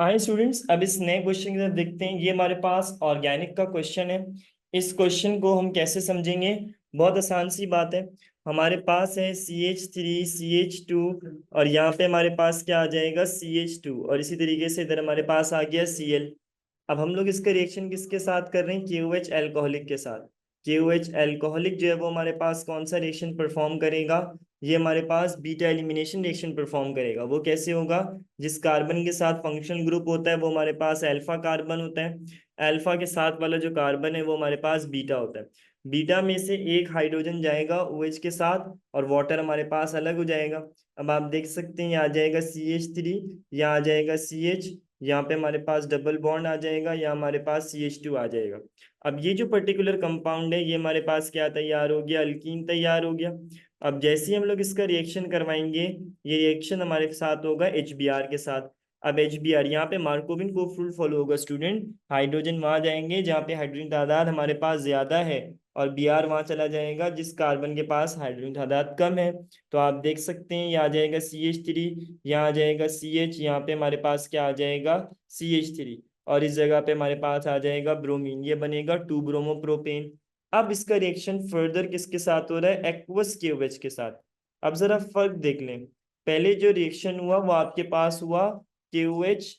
आए स्टूडेंट्स, अब इस नए क्वेश्चन की तरफ देखते हैं। ये हमारे पास ऑर्गेनिक का क्वेश्चन है। इस क्वेश्चन को हम कैसे समझेंगे? बहुत आसान सी बात है। हमारे पास है CH3 CH2 और यहाँ पे हमारे पास क्या आ जाएगा CH2, और इसी तरीके से इधर हमारे पास आ गया Cl। अब हम लोग इसका रिएक्शन किसके साथ कर रहे हैं? KOH एल्कोहलिक के साथ। KOH एल्कोहलिक जो है वो हमारे पास कौन सा रिएक्शन परफॉर्म करेगा? ये हमारे पास बीटा एलिमिनेशन रिएक्शन परफॉर्म करेगा। वो कैसे होगा? जिस कार्बन के साथ फंक्शनल ग्रुप होता है वो हमारे पास अल्फा कार्बन होता है। अल्फा के साथ वाला जो कार्बन है वो हमारे पास बीटा होता है। बीटा में से एक हाइड्रोजन जाएगा OH के साथ और वाटर हमारे पास अलग हो जाएगा। अब आप देख सकते हैं, यहाँ आ जाएगा CH3, यहाँ आ जाएगा CH, यहाँ पे हमारे पास डबल बॉन्ड आ जाएगा, यहाँ हमारे पास CH2 आ जाएगा। अब ये जो पर्टिकुलर कंपाउंड है ये हमारे पास क्या तैयार हो गया? अल्कीन तैयार हो गया। अब जैसे ही हम लोग इसका रिएक्शन करवाएंगे, ये रिएक्शन हमारे साथ होगा HBr के साथ। अब HBr यहाँ पे मार्कोविन को फुल फॉलो होगा स्टूडेंट। हाइड्रोजन वहां जाएंगे जहाँ पे हाइड्रोजन तादाद हमारे पास ज्यादा है, और Br वहां चला जाएगा जिस कार्बन के पास हाइड्रोजन तादाद कम है। तो आप देख सकते हैं, यहाँ आ जाएगा CH3, यहाँ आ जाएगा CH, यहाँ पे हमारे पास क्या आ जाएगा? CH3, और इस जगह पे हमारे पास आ जाएगा ब्रोमीन। ये बनेगा 2 ब्रोमो प्रोपेन। अब इसका रिएक्शन फर्दर किसके साथ हो रहा है? एक्वस KOH के साथ। अब जरा फर्क देख लें। पहले जो रिएक्शन हुआ वो आपके पास हुआ KOH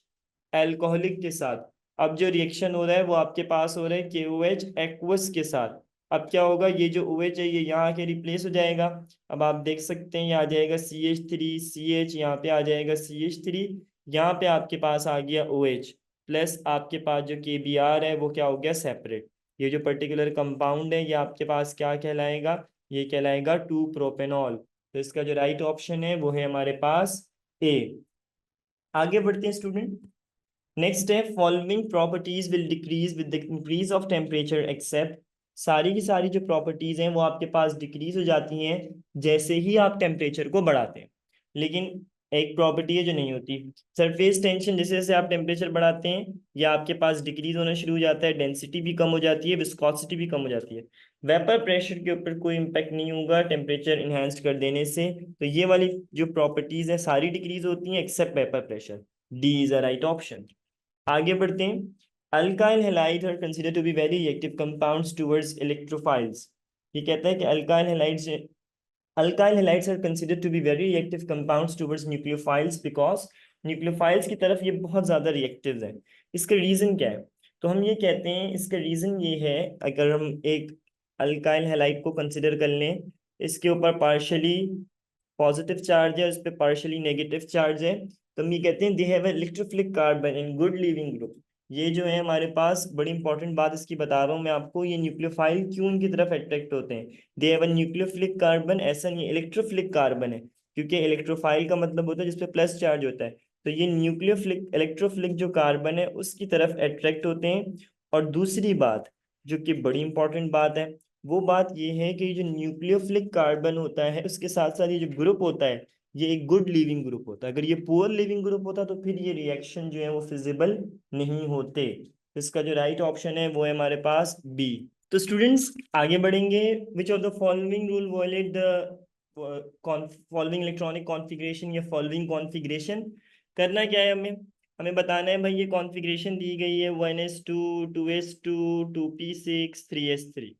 एल्कोहलिक के साथ। अब जो रिएक्शन हो रहा है वो आपके पास हो रहा है KOH एक्वस के साथ। अब क्या होगा? ये जो OH है ये यहाँ आके रिप्लेस हो जाएगा। अब आप देख सकते हैं, ये आ जाएगा CH3 CH, यहाँ पे आ जाएगा CH3, यहाँ पे आपके पास आ गया OH, प्लस आपके पास जो KBr है वो क्या हो गया? सेपरेट। ये जो पर्टिकुलर कंपाउंड है ये आपके पास क्या कहलाएगा? ये कहलाएगा 2 प्रोपेनॉल। तो इसका जो राइट ऑप्शन है वो है हमारे पास ए। आगे बढ़ते हैं स्टूडेंट। नेक्स्ट है, following properties will decrease with the increase of temperature except. सारी की सारी जो प्रॉपर्टीज हैं वो आपके पास डिक्रीज हो जाती हैं जैसे ही आप टेम्परेचर को बढ़ाते हैं, लेकिन एक प्रॉपर्टी है जो नहीं होती। सरफेस टेंशन, जैसे जैसे आप टेम्परेचर बढ़ाते हैं या आपके पास डिक्रीज होना शुरू हो जाता है, डेंसिटी भी कम हो जाती है, विस्कोसिटी भी कम हो जाती है। वेपर प्रेशर के ऊपर कोई इम्पैक्ट नहीं होगा टेम्परेचर इनहेंस्ड कर देने से। तो ये वाली जो प्रॉपर्टीज हैं सारी डिक्रीज होती हैं except vapour pressure. D is a right option. आगे बढ़ते हैं। Alkyl halide are consider to be very reactive compounds towards electrophiles. ये कहता है कि alkyl halides are consider to be very reactive compounds towards nucleophiles because nucleophiles की तरफ ये बहुत ज्यादा रिएक्टिव है। इसका रीजन क्या है? तो हम ये कहते हैं इसका रीजन ये है, अगर हम एक अल्काइल हैलाइड को कंसिडर कर लें, इसके ऊपर पार्शली पॉजिटिव चार्ज है, उस पर पार्शली नेगेटिव चार्ज है, तो हम ये कहते हैं they have electrophilic carbon in good leaving group. ये जो है हमारे पास बड़ी इंपॉर्टेंट बात इसकी बता रहा हूँ मैं आपको, ये न्यूक्लियोफाइल क्यों इनकी तरफ अट्रैक्ट होते हैं? दे हैव न्यूक्लियोफिलिक कार्बन, ऐसा नहीं इलेक्ट्रोफिलिक कार्बन है, क्योंकि इलेक्ट्रोफाइल का मतलब होता है जिसपे प्लस चार्ज होता है। तो ये न्यूक्लियोफिलिक इलेक्ट्रोफिलिक जो कार्बन है उसकी तरफ अट्रैक्ट होते हैं। और दूसरी बात जो कि बड़ी इंपॉर्टेंट बात है, वो बात ये है कि जो न्यूक्लियोफिलिक कार्बन होता है उसके साथ साथ ये जो ग्रुप होता है ये एक गुड लिविंग ग्रुप होता है। अगर ये पुअर लिविंग ग्रुप होता तो फिर ये रिएक्शन जो है वो फिजिबल नहीं होते। तो इसका जो राइट ऑप्शन है वो है हमारे पास बी। तो स्टूडेंट्स आगे बढ़ेंगे। Which of the following rule violate the following electronic configuration या फॉलोइंग कॉन्फ़िगरेशन? करना क्या है हमें? हमें बताना है भाई ये कॉन्फ़िगरेशन दी गई है 1s2 2s2 2p6 3s3,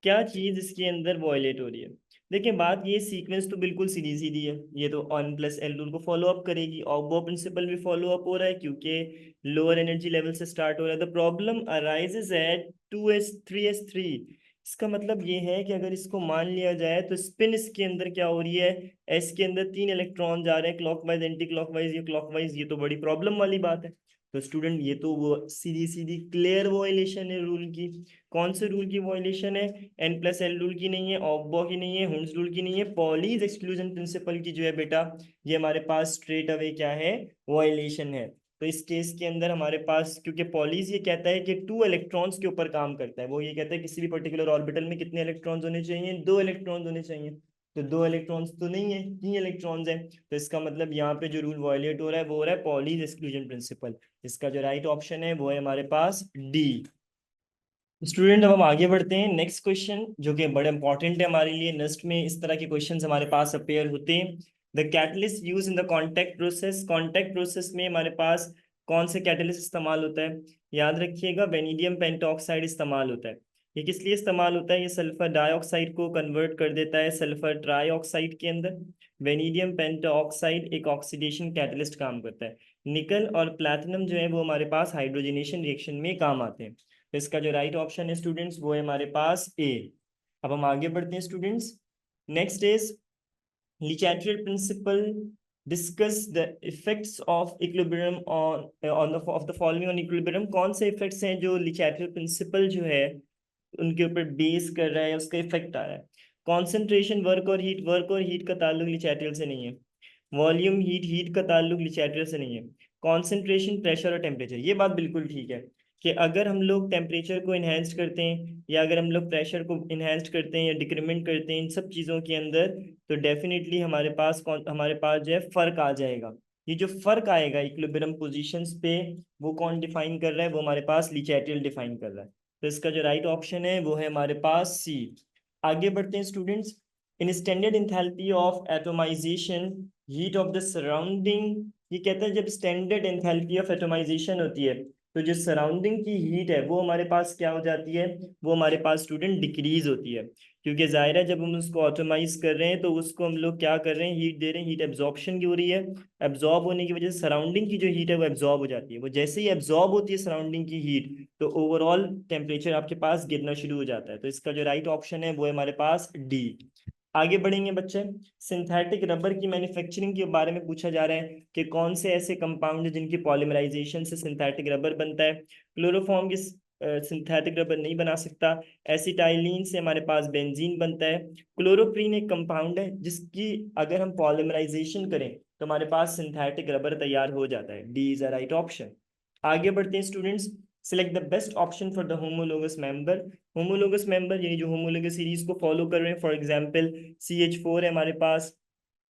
क्या चीज इसके अंदर वॉयलेट हो रही है? देखिए बात ये, सीक्वेंस तो बिल्कुल सीधी सीधी है, ये तो ऑन प्लस एल रूल को फॉलो अप करेगी, ऑब्बो प्रिंसिपल भी फॉलो अप हो रहा है क्योंकि लोअर एनर्जी लेवल से स्टार्ट हो रहा है। The problem arises at 2s 3s3। इसका मतलब ये है कि अगर इसको मान लिया जाए तो स्पिन इसके अंदर क्या हो रही है? एस के अंदर 3 इलेक्ट्रॉन जा रहे हैं क्लॉकवाइज एंटी क्लॉकवाइज, ये क्लॉकवाइज, ये तो बड़ी प्रॉब्लम वाली बात है। तो स्टूडेंट ये तो वो सीधी सीधी क्लियर वॉयलेशन है रूल की। कौन से रूल की वॉयलेशन है? एन प्लस एल रूल की नहीं है, ऑब्बो की नहीं है, हुंस रूल की नहीं है, पॉलीज एक्सक्लूजन प्रिंसिपल की जो है बेटा, ये हमारे पास स्ट्रेट अवे क्या है? वॉयलेशन है। तो इस केस के अंदर हमारे पास, क्योंकि पॉलीज ये कहता है कि 2 इलेक्ट्रॉन्स के ऊपर काम करता है, वो ये कहता है किसी भी पर्टिकुलर ऑर्बिटल में कितने इलेक्ट्रॉन्स होने चाहिए? 2 इलेक्ट्रॉन्स होने चाहिए। तो 2 इलेक्ट्रॉन्स तो नहीं है, 3 इलेक्ट्रॉन्स है। तो इसका मतलब यहाँ पे जो रूल वॉयलेट हो रहा है वो हो रहा है पॉलीज एक्सक्लूजन प्रिंसिपल। इसका जो राइट ऑप्शन है वो है हमारे पास डी। स्टूडेंट अब हम आगे बढ़ते हैं नेक्स्ट क्वेश्चन, जो कि बड़े इंपॉर्टेंट है हमारे लिए। नेक्स्ट में इस तरह के क्वेश्चंस हमारे पास अपेयर होते हैं। The catalyst use in the contact process. Contact process में हमारे पास कौन से कैटलिस्ट इस्तेमाल होता है? याद रखिएगा, वेनेडियम पेंटॉक्साइड इस्तेमाल होता है। ये किस लिए इस्तेमाल होता है? ये सल्फर डाइऑक्साइड को कन्वर्ट कर देता है सल्फर ट्राइऑक्साइड के अंदर। वेनेडियम पेंटॉक्साइड एक ऑक्सीडेशन कैटलिस्ट काम करता है। निकल और प्लैटिनम जो है वो हमारे पास हाइड्रोजनेशन रिएक्शन में काम आते हैं। तो इसका जो राइट ऑप्शन है स्टूडेंट्स वो है हमारे पास ए। अब हम आगे बढ़ते हैं students. Next is Le principle discuss the effects of equilibrium on the of the following on equilibrium। कौन से इफेक्ट्स हैं जो लिचैट्रियल प्रिंसिपल जो है उनके ऊपर बेस कर रहा है, उसका इफेक्ट आ रहा है? कॉन्सेंट्रेशन वर्क और हीट का ताल्लुक लिचैट्रियल से नहीं है। वॉल्यूम हीट का ताल्लुक लिचैट्रियल से नहीं है। कॉन्सेंट्रेशन प्रेशर और टेम्परेचर, ये बात बिल्कुल ठीक है कि अगर हम लोग टेम्परेचर को इन्हेंस करते हैं या अगर हम लोग प्रेशर को इन्हेंस करते हैं या डिक्रीमेंट करते हैं इन सब चीज़ों के अंदर, तो डेफिनेटली हमारे पास जो है फ़र्क आ जाएगा। ये जो फ़र्क आएगा इक्विलिब्रियम पोजीशंस पे, वो कौन डिफाइन कर रहा है? वो हमारे पास ली चैटल डिफाइन कर रहा है। तो इसका जो राइट ऑप्शन है वो है हमारे पास सी। आगे बढ़ते हैं students. In standard enthalpy of atomization heat of the surrounding, ये कहता है जब स्टैंडर्ड एंथैल्पी ऑफ एटोमाइजेशन होती है तो जो सराउंडिंग की हीट है वो हमारे पास क्या हो जाती है? वो हमारे पास स्टूडेंट डिक्रीज होती है। क्योंकि जाहिर है जब हम उसको ऑटोमाइज कर रहे हैं तो उसको हम लोग क्या कर रहे हैं? हीट दे रहे हैं, हीट एब्जॉर्प्शन की हो रही है। एब्जॉर्ब होने की वजह से सराउंडिंग की जो हीट है वो एब्जॉर्ब हो जाती है। वो जैसे ही एब्जॉर्ब होती है सराउंडिंग की हीट, तो ओवरऑल टेम्परेचर आपके पास गिरना शुरू हो जाता है। तो इसका जो राइट ऑप्शन है वो है हमारे पास डी। आगे बढ़ेंगे बच्चे। सिंथेटिक रबर की मैन्युफैक्चरिंग के बारे में पूछा जा रहा है कि कौन से ऐसे कंपाउंड है जिनकी पॉलीमराइजेशन से सिंथेटिक रबर बनता है? क्लोरोफॉर्म की सिंथेटिक रबर नहीं बना सकता। एसिटाइलिन से हमारे पास बेंजीन बनता है। क्लोरोप्रीन एक कंपाउंड है जिसकी अगर हम पॉलीमराइजेशन करें तो हमारे पास सिंथेटिक रबर तैयार हो जाता है। D is a right option. आगे बढ़ते हैं students. Select the best option for the homologous member. Homologous member यानी जो होमोलोगस सीरीज को फॉलो कर रहे हैं, फॉर एग्जांपल CH4 है हमारे पास।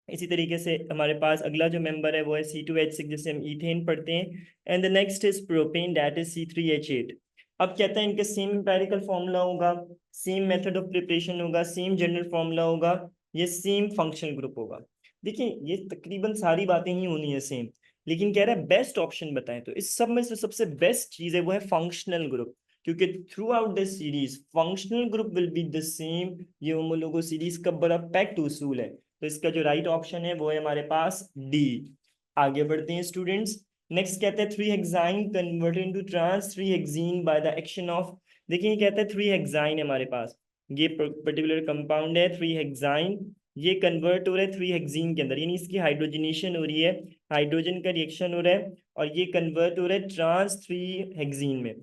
इसी तरीके से हमारे पास अगला जो मेंबर है वो है C2H6 जिसे हम ईथेन पढ़ते हैं। And the next is propane that is C3H8। अब कहता है इनका सेम एम्पेरिकल फॉर्मूला होगा, सेम मेथड ऑफ प्रिपरेशन होगा, सेम जनरल फॉर्मूला होगा, ये सेम फंक्शनल ग्रुप होगा। देखिए ये तकरीबन सारी बातें ही होनी है सेम, लेकिन कह रहा है बेस्ट ऑप्शन बताएं। तो इस सब में से सबसे बेस्ट चीज है वो है फंक्शनल ग्रुप, क्योंकि through out the series functional group will be the same. ये होमोलोगो सीरीज का बड़ा पैक्ट उसूल है। तो इसका जो राइट ऑप्शन है वो है हमारे पास डी। आगे बढ़ते हैं स्टूडेंट्स। नेक्स्ट कहते हैं 3 hexyne converted into trans 3 hexene by the action of. देखिए ये कहता है 3 हेक्साइन है हमारे पास, ये पर्टिकुलर कंपाउंड है 3 हेक्साइन। ये कन्वर्ट हो रहा है 3 हेक्सीन के अंदर, यानी इसकी हाइड्रोजनेशन हो रही है, हाइड्रोजन का रिएक्शन हो रहा है और ये कन्वर्ट हो रहा है ट्रांस 3 हेक्सीन में।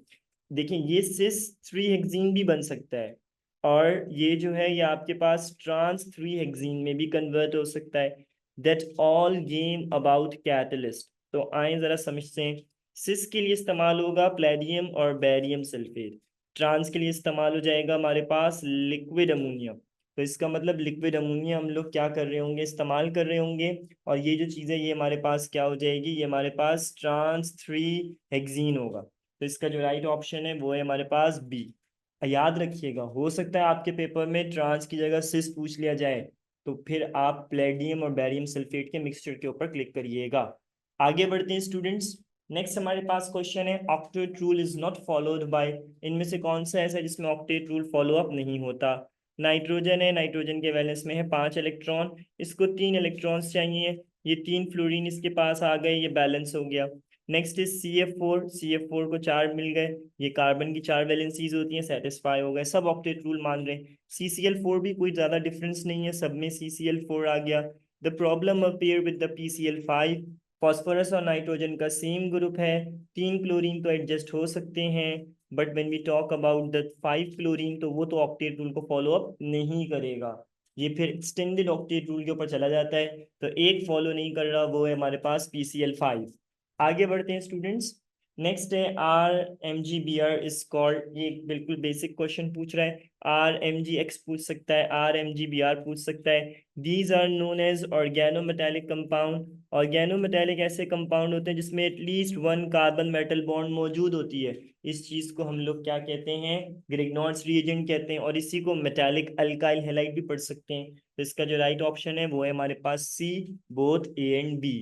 देखिए ये सिस 3 हेक्सीन भी बन सकता है और ये जो है ये आपके पास ट्रांस 3 हेक्सीन में भी कन्वर्ट हो सकता है। That all game about catalyst. तो आए जरा समझते हैं। सिस के लिए इस्तेमाल होगा प्लेडियम और बेरियम सल्फेट। ट्रांस के लिए इस्तेमाल हो जाएगा हमारे पास लिक्विड अमोनिया। तो इसका मतलब लिक्विड अमोनिया हम लोग क्या कर रहे होंगे? इस्तेमाल कर रहे होंगे। और ये जो चीज़ है ये हमारे पास क्या हो जाएगी? ये हमारे पास ट्रांस 3 हेक्सीन होगा। तो इसका जो राइट ऑप्शन है वो है हमारे पास बी। याद रखिएगा हो सकता है आपके पेपर में ट्रांस की जगह सिस पूछ लिया जाए, तो फिर आप प्लेडियम और बेरियम सल्फेट के मिक्सचर के ऊपर क्लिक करिएगा। आगे बढ़ते हैं स्टूडेंट्स। नेक्स्ट हमारे पास क्वेश्चन है octet rule is not followed by. इनमें से कौन सा ऐसा है जिसमें ऑक्टेट रूल फॉलो अप नहीं होता? नाइट्रोजन है, नाइट्रोजन के वैलेंस में है 5 इलेक्ट्रॉन, इसको 3 इलेक्ट्रॉन्स चाहिए। ये 3 फ्लोरीन इसके पास आ गए, ये बैलेंस हो गया। नेक्स्ट इज CF4, CF4 को 4 मिल गए, ये कार्बन की 4 वैलेंसीज होती हैं, सेटिस्फाई हो गए, सब ऑक्टेट रूल मान रहे हैं। CCl4 भी कोई ज्यादा डिफरेंस नहीं है, सब में CCl4 आ गया। The problem appear with the PCl5। Phosphorus और नाइट्रोजन का सेम ग्रुप है, 3 क्लोरीन तो एडजस्ट हो सकते हैं, but when we talk about the 5 chlorine तो वो तो ऑक्टेट रूल को फॉलो अप नहीं करेगा, ये फिर एक्सटेंडेड ऑक्टेट रूल के ऊपर चला जाता है। तो एक फॉलो नहीं कर रहा, वो है हमारे पास PCl5। आगे बढ़ते हैं स्टूडेंट्स। नेक्स्ट है RMGBr इज कॉल्ड, ये बिल्कुल बेसिक क्वेश्चन पूछ रहा है। RMGX पूछ सकता है, RMGBr पूछ सकता है। These are known as organometallic compound. Organometallic ऐसे कंपाउंड होते हैं जिसमें एटलीस्ट 1 कार्बन मेटल बॉन्ड मौजूद होती है। इस चीज को हम लोग क्या कहते हैं? ग्रिग्नॉर्ड्स रिएजेंट कहते हैं, और इसी को मेटालिक अल्काइल हैलाइड भी पढ़ सकते हैं। तो इसका जो राइट ऑप्शन है वो है हमारे पास C, both A and B।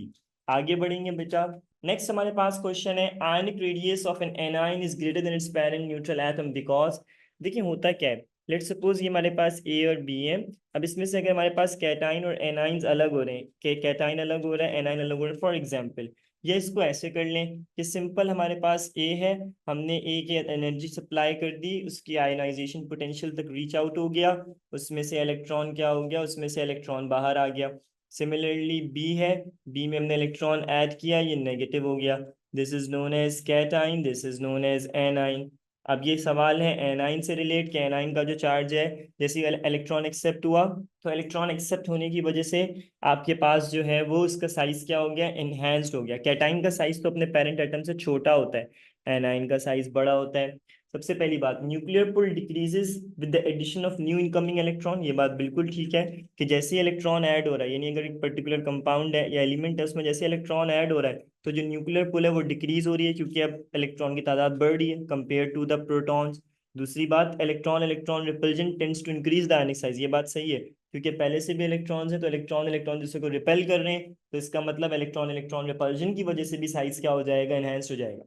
आगे बढ़ेंगे बेटा। नेक्स्ट हमारे पास क्वेश्चन है ionic radius of an anion is greater than its parent neutral atom because. देखिए होता क्या है, लेट्स सपोज ये हमारे पास ए और बी है। अब इसमें से अगर हमारे पास कैटाइन और एनाइंस अलग हो रहे हैं, कि कैटाइन अलग हो रहा है एनाइन अलग हो रहा है, फॉर एग्जांपल ये इसको ऐसे कर लें कि सिंपल हमारे पास ए है, हमने ए की एनर्जी सप्लाई कर दी, उसकी आयनाइजेशन पोटेंशियल तक रीच आउट हो गया, उसमें से इलेक्ट्रॉन क्या हो गया, उसमें से इलेक्ट्रॉन बाहर आ गया। सिमिलरली बी है, बी में हमने इलेक्ट्रॉन ऐड किया, ये नेगेटिव हो गया। This is known as cation, this is known as anion. अब ये सवाल है एनाइन से रिलेट कि एनाइन का जो चार्ज है, जैसे इलेक्ट्रॉन एक्सेप्ट हुआ तो इलेक्ट्रॉन एक्सेप्ट होने की वजह से आपके पास जो है वो उसका साइज क्या हो गया, एनहेंस्ड हो गया। कैटाइन का साइज तो अपने पेरेंट एटम से छोटा होता है, एनाइन का साइज बड़ा होता है। सबसे पहली बात, nuclear pull decreases with the addition of new incoming electron, ये बात बिल्कुल ठीक है कि जैसे इलेक्ट्रॉन ऐड हो रहा है, यानी अगर एक पर्टिकुलर कंपाउंड है या एलिमेंट है उसमें जैसे इलेक्ट्रॉन ऐड हो रहा है तो जो न्यूक्लियर पुल है वो डिक्रीज हो रही है, क्योंकि अब इलेक्ट्रॉन की तादाद बढ़ रही है कंपेयर टू द प्रोटॉन्स। दूसरी बात, electron electron repulsion tends to increase the ionic size, ये बात सही है, क्योंकि पहले से भी इलेक्ट्रॉन्स है तो इलेक्ट्रॉन इलेक्ट्रॉन दूसरे को रिपेल कर रहे हैं, तो इसका मतलब इलेक्ट्रॉन इलेक्ट्रॉन रिपल्जन की वजह से भी साइज क्या हो जाएगा, एनहेंस हो जाएगा।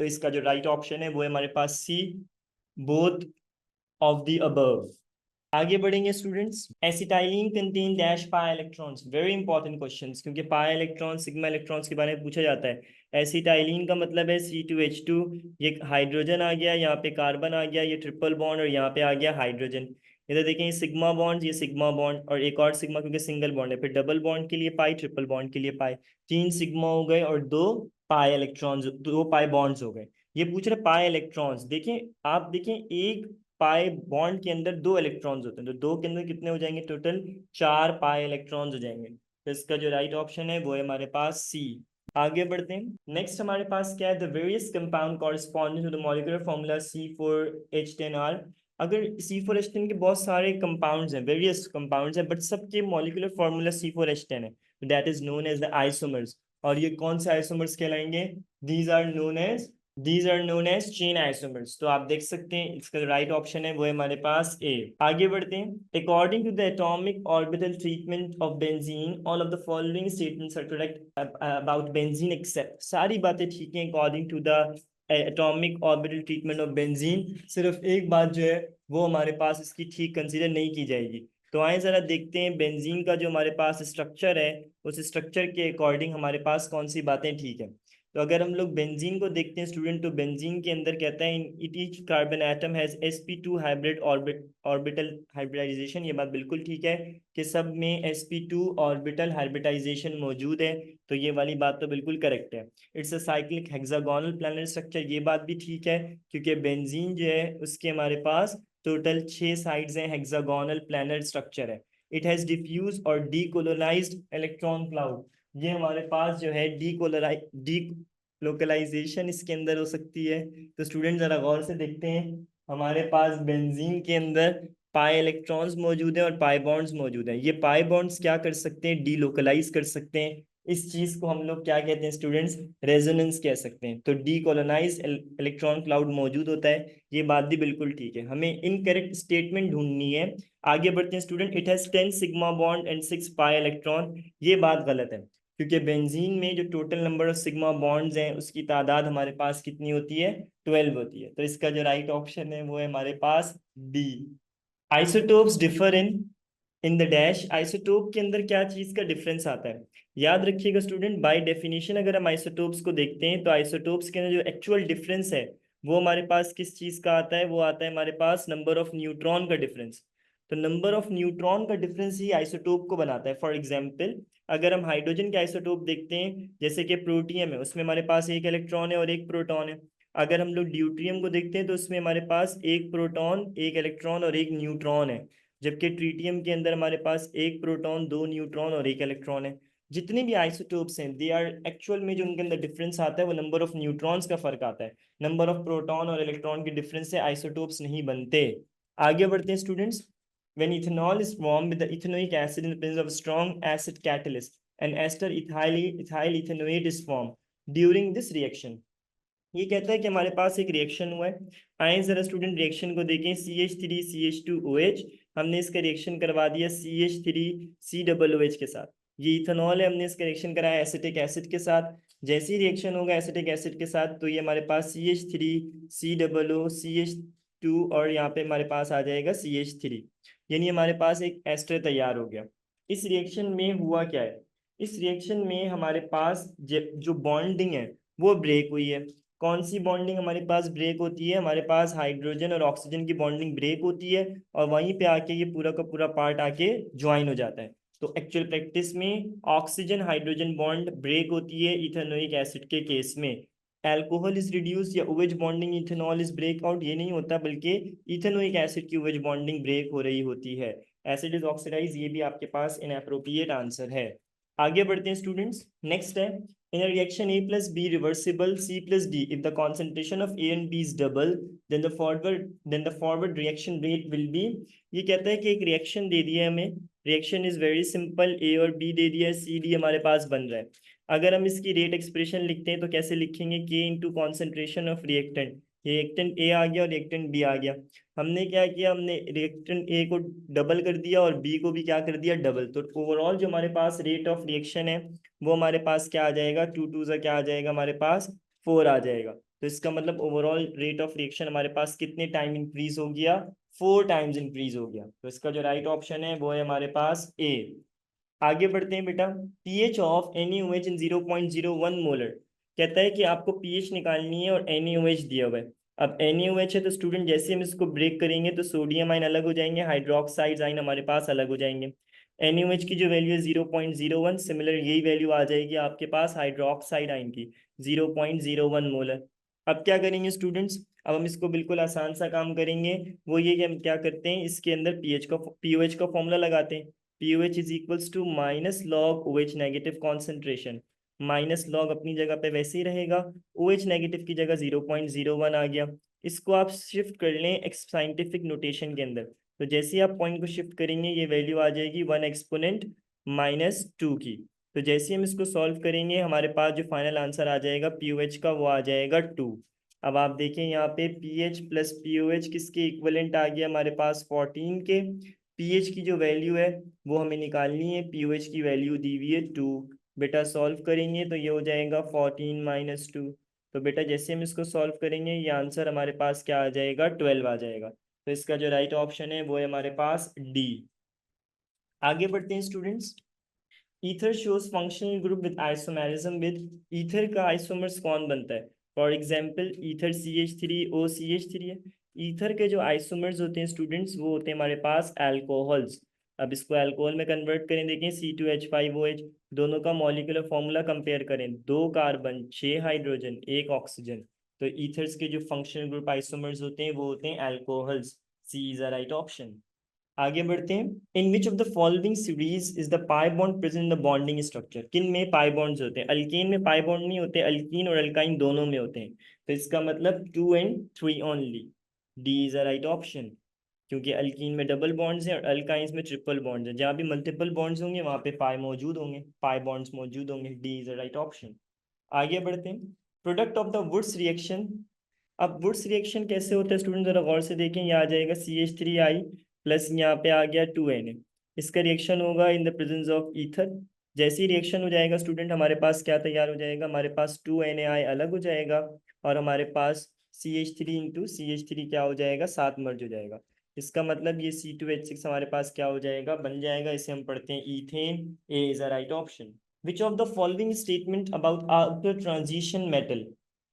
तो इसका जो राइट ऑप्शन है वो है हमारे पास C, both of the above. आगे बढ़ेंगे students. Acetylene contain dash pi electrons, very important questions, क्योंकि पाई इलेक्ट्रॉन सिग्मा इलेक्ट्रॉन्स के बारे में पूछा जाता है। एसिटाइलिन का मतलब है C2H2, ये हाइड्रोजन आ गया, यहाँ पे कार्बन आ गया, ये ट्रिपल बॉन्ड, और यहाँ पे आ गया हाइड्रोजन। इधर देखें ये सिग्मा बॉन्ड, ये सिग्मा बॉन्ड और एक और सिग्मा क्योंकि सिंगल बॉन्ड है, फिर डबल बॉन्ड के लिए पाई, ट्रिपल बॉन्ड के लिए पाई, तीन सिग्मा हो गए और दो पाई इलेक्ट्रॉन्स, दो पाई बॉन्ड्स हो गए। ये पूछ रहे पाई इलेक्ट्रॉन्स, देखें आप देखें एक पाई बॉन्ड के अंदर दो इलेक्ट्रॉन्स होते हैं, तो दो के अंदर कितने हो जाएंगे, टोटल चार पाई इलेक्ट्रॉन्स हो जाएंगे। तो इसका जो राइट ऑप्शन है वो है हमारे पास सी। आगे बढ़ते हैं। नेक्स्ट हमारे पास क्या है, the various compound corresponding to the molecular formula C4H10R। अगर C4H10 के बहुत सारे कंपाउंड्स हैं, वेरियस कंपाउंड्स हैं, बट सबके मॉलिक्यूलर फॉर्मूला C4H10 है, that is known as the isomers. और ये कौन से आइसोमर्स कहलाएंगे, these are known as chain isomers. तो आप देख सकते हैं इसका राइट ऑप्शन है वो है हमारे पास ए। आगे बढ़ते हैं। According to the atomic orbital treatment of benzene all of the following statements are correct about benzene except, सारी बातें ठीक हैं according to the atomic orbital treatment of benzene, सिर्फ एक बात जो है वो हमारे पास इसकी ठीक कंसीडर नहीं की जाएगी। तो आए जरा देखते हैं बेंजीन का जो हमारे पास स्ट्रक्चर है, उस स्ट्रक्चर के अकॉर्डिंग हमारे पास कौन सी बातें ठीक है। तो अगर हम लोग बेंजीन को देखते हैं स्टूडेंट, तो बेंजीन के अंदर कहता है it each carbon atom has sp2 hybrid orbital hybridization, ये बात बिल्कुल ठीक है कि सब में sp2 ऑर्बिटल हाइब्रिडाइजेशन मौजूद है, तो ये वाली बात तो बिल्कुल करेक्ट है। It's a cyclic hexagonal planar structure, ये बात भी ठीक है, क्योंकि बेंजीन जो है उसके हमारे पास टोटल 6 साइड्स हैं, हेक्सागोनल प्लानर स्ट्रक्चर है। इट हैज डिफ्यूज और डीकोलोनाइज्ड इलेक्ट्रॉन क्लाउड, ये हमारे पास जो है डी लोकलाइजेशन इसके अंदर हो सकती है। तो स्टूडेंट जरा गौर से देखते हैं, हमारे पास बेंजीन के अंदर पाई इलेक्ट्रॉन्स मौजूद हैं और पाई बॉन्ड्स मौजूद हैं। ये पाई बॉन्ड्स क्या कर सकते हैं, डीलोकलाइज कर सकते हैं। इस चीज को हम लोग क्या कहते हैं स्टूडेंट्स, रेजोनेंस कह सकते हैं। तो डीकोलोनाइज इलेक्ट्रॉन क्लाउड मौजूद होता है, ये बात भी बिल्कुल ठीक है। हमें इनकरेक्ट स्टेटमेंट ढूंढनी है। आगे बढ़ते हैं student. It has 10 sigma bond and 6 pi electron, ये बात गलत है, क्योंकि बेंजीन में जो total number of sigma bonds हैं उसकी तादाद हमारे पास कितनी होती है, 12 होती है। तो इसका जो राइट ऑप्शन है वो है हमारे पास B. Isotopes differ in the dash, isotope के अंदर क्या चीज का डिफरेंस आता है, याद रखिएगा स्टूडेंट, बाय डेफिनेशन अगर हम आइसोटोप्स को देखते हैं तो आइसोटोप्स के अंदर जो एक्चुअल डिफरेंस है वो हमारे पास किस चीज का आता है, वो आता है हमारे पास नंबर ऑफ न्यूट्रॉन का डिफरेंस। तो नंबर ऑफ न्यूट्रॉन का डिफरेंस ही आइसोटोप को बनाता है। फॉर एग्जाम्पल अगर हम हाइड्रोजन के आइसोटोप देखते हैं, जैसे कि प्रोटियम है, उसमें हमारे पास एक इलेक्ट्रॉन है और एक प्रोटॉन है। अगर हम लोग ड्यूट्रियम को देखते हैं तो उसमें हमारे पास एक प्रोटॉन, एक इलेक्ट्रॉन और एक न्यूट्रॉन है, जबकि ट्रीटियम के अंदर हमारे पास एक प्रोटॉन, दो न्यूट्रॉन और एक इलेक्ट्रॉन है। जितने भी आइसोटोप्स हैं दे आर एक्चुअल में जो उनके अंदर डिफरेंस आता है वो नंबर ऑफ न्यूट्रॉन्स का फर्क आता है, नंबर ऑफ प्रोटॉन और इलेक्ट्रॉन के डिफरेंस से आइसोटोप्स नहीं बनते। आगे बढ़ते हैं students. When ethanol is formed with the ethanoic acid in the presence of a strong acid catalyst, an ester ethyl ethanoate is formed during this reaction। ये कहता है कि हमारे पास एक रिएक्शन हुआ है। आए जरा स्टूडेंट रिएक्शन को देखें, CH3CH2OH, हमने इसका रिएक्शन करवा दिया CH3COOH के साथ। ये इथेनॉल है, हमने इसका रिएक्शन कराया एसिटिक एसिड के साथ। जैसे ही रिएक्शन होगा एसिटिक एसिड के साथ तो ये हमारे पास CH3 COO CH2 और यहाँ पे हमारे पास आ जाएगा CH3, यानी हमारे पास एक एस्टर तैयार हो गया। इस रिएक्शन में हुआ क्या है, इस रिएक्शन में हमारे पास जो बॉन्डिंग है वो ब्रेक हुई है। कौन सी बॉन्डिंग हमारे पास ब्रेक होती है, हमारे पास हाइड्रोजन और ऑक्सीजन की बॉन्डिंग ब्रेक होती है और वहीं पे आके ये पूरा का पूरा पार्ट आके ज्वाइन हो जाता है। तो एक्चुअल प्रैक्टिस में ऑक्सीजन हाइड्रोजन बॉन्ड ब्रेक होती है इथेनोइक एसिड के केस में। एल्कोहल इज रिड्यूस या owes bonding ethanol is break out, ये नहीं होता, बल्कि इथेनोइक एसिड की ओवेज बॉन्डिंग ब्रेक हो रही होती है। एसिड इज ऑक्सीडाइज, ये भी आपके पास इनएप्रोप्रिएट आंसर है। आगे बढ़ते हैं स्टूडेंट्स, नेक्स्ट है in a reaction A plus B reversible C plus D, if the concentration of A and B is double, then the forward reaction rate will be। ये कहता है कि एक रिएक्शन दे दिया है हमें, रिएक्शन इज वेरी सिंपल, ए और B दे दिया है, सी डी हमारे पास बन रहा है। अगर हम इसकी रेट एक्सप्रेशन लिखते हैं तो कैसे लिखेंगे, K into concentration of reactant, reactant A आ गया और रिएक्टेंट बी आ गया। हमने क्या किया, हमने रिएक्टेंट ए को डबल कर दिया और बी को भी क्या कर दिया, डबल। तो ओवरऑल जो हमारे पास रेट ऑफ रिएक्शन है वो हमारे पास क्या आ जाएगा, टू टू सा क्या आ जाएगा हमारे पास, 4 आ जाएगा। तो इसका मतलब ओवरऑल रेट ऑफ रिएक्शन हमारे पास कितने टाइम इंक्रीज हो गया, 4 टाइम्स इंक्रीज हो गया। तो इसका जो राइट ऑप्शन है वो है हमारे पास ए। आगे बढ़ते हैं बेटा, pH of NaOH in 0.01 molar, कहता है कि आपको पीएच निकालनी है और NaOH दिया हुआ है। अब NaOH है तो स्टूडेंट जैसे हम इसको ब्रेक करेंगे तो सोडियम आयन अलग हो जाएंगे, हाइड्रोक्साइड आयन हमारे पास अलग हो जाएंगे। NaOH की जो वैल्यू है 0.01, सिमिलर यही वैल्यू आ जाएगी आपके पास हाइड्रोक्साइड आयन की, 0.01 मोलर। अब क्या करेंगे स्टूडेंट्स, अब हम इसको बिल्कुल आसान सा काम करेंगे, वो ये कि हम क्या करते हैं, इसके अंदर पीओएच का फॉर्मूला लगाते हैं। POH is equals to minus log OH negative concentration, minus log अपनी जगह पे वैसे ही रहेगा, OH नेगेटिव की जगह 0.01 आ गया। इसको आप शिफ्ट कर लें एक साइंटिफिक नोटेशन के अंदर, तो जैसे ही आप पॉइंट को शिफ्ट करेंगे ये वैल्यू आ जाएगी 1 एक्सपोनेंट -2 की। तो जैसे ही हम इसको सॉल्व करेंगे हमारे पास जो फाइनल आंसर आ जाएगा POH का वो आ जाएगा 2। अब आप देखें यहाँ पे पीएच प्लस POH किसके इक्वलेंट आ गया हमारे पास 14 के। पीएच की जो वैल्यू है वो हमें निकालनी है, POH की वैल्यू दी हुई है 2। बेटा सॉल्व करेंगे तो ये हो जाएगा 14 - 2। तो बेटा जैसे हम इसको सॉल्व करेंगे ये आंसर हमारे पास क्या आ जाएगा, 12 आ जाएगा। तो इसका जो राइट ऑप्शन है वो है हमारे पास डी। आगे बढ़ते हैं students, ether shows functional group with isomerism with, ether का आइसोमर्स कौन बनता है, फॉर एग्जांपल ईथर CH3OCH3 है। ईथर के जो आइसोमर्स होते हैं स्टूडेंट्स वो होते हैं हमारे पास अल्कोहल्स। अब इसको अल्कोहल में कन्वर्ट करें, देखें C2H5OH, दोनों का मॉलिक्यूलर फॉर्मूला कंपेयर करें, 2 कार्बन 6 हाइड्रोजन 1 ऑक्सीजन। तो ईथर्स के जो फंक्शनल ग्रुप आइसोमर्स होते हैं वो होते हैं alcohols, C is the right option. आगे बढ़ते हैं, in which of the following series is the pi bond present in the bonding structure, किन में पाई बॉन्ड्स होते हैं, अल्केन में पाई बॉन्ड नहीं होते, अल्कीन और अल्काइन दोनों में होते हैं। तो इसका मतलब 2 and 3 only, D is the right option, क्योंकि अल्कीन में डबल बॉन्ड्स हैं और अल्काइंस में ट्रिपल बॉन्ड्स हैं, जहाँ भी मल्टीपल बॉन्ड्स होंगे वहाँ पे पाई मौजूद होंगे, पाई बॉन्ड्स मौजूद होंगे, D is the right option. आगे बढ़ते हैं, product of the Wurtz reaction. अब वुड्स रिएक्शन कैसे होता है स्टूडेंट, जरा गौर से देखें, ये आ जाएगा CH3I प्लस यहाँ पे आ गया 2Na। इसका रिएक्शन होगा in the presence of ether. जैसे ही रिएक्शन हो जाएगा स्टूडेंट हमारे पास क्या तैयार हो जाएगा, हमारे पास 2NaI अलग हो जाएगा और हमारे पास CH3 क्या हो जाएगा, साथ मर्ज हो जाएगा। इसका मतलब ये C2H6 हमारे पास क्या हो जाएगा, बन जाएगा। इसे हम पढ़ते हैं ethane, A is a right option. Which of the following statement about outer transition metal,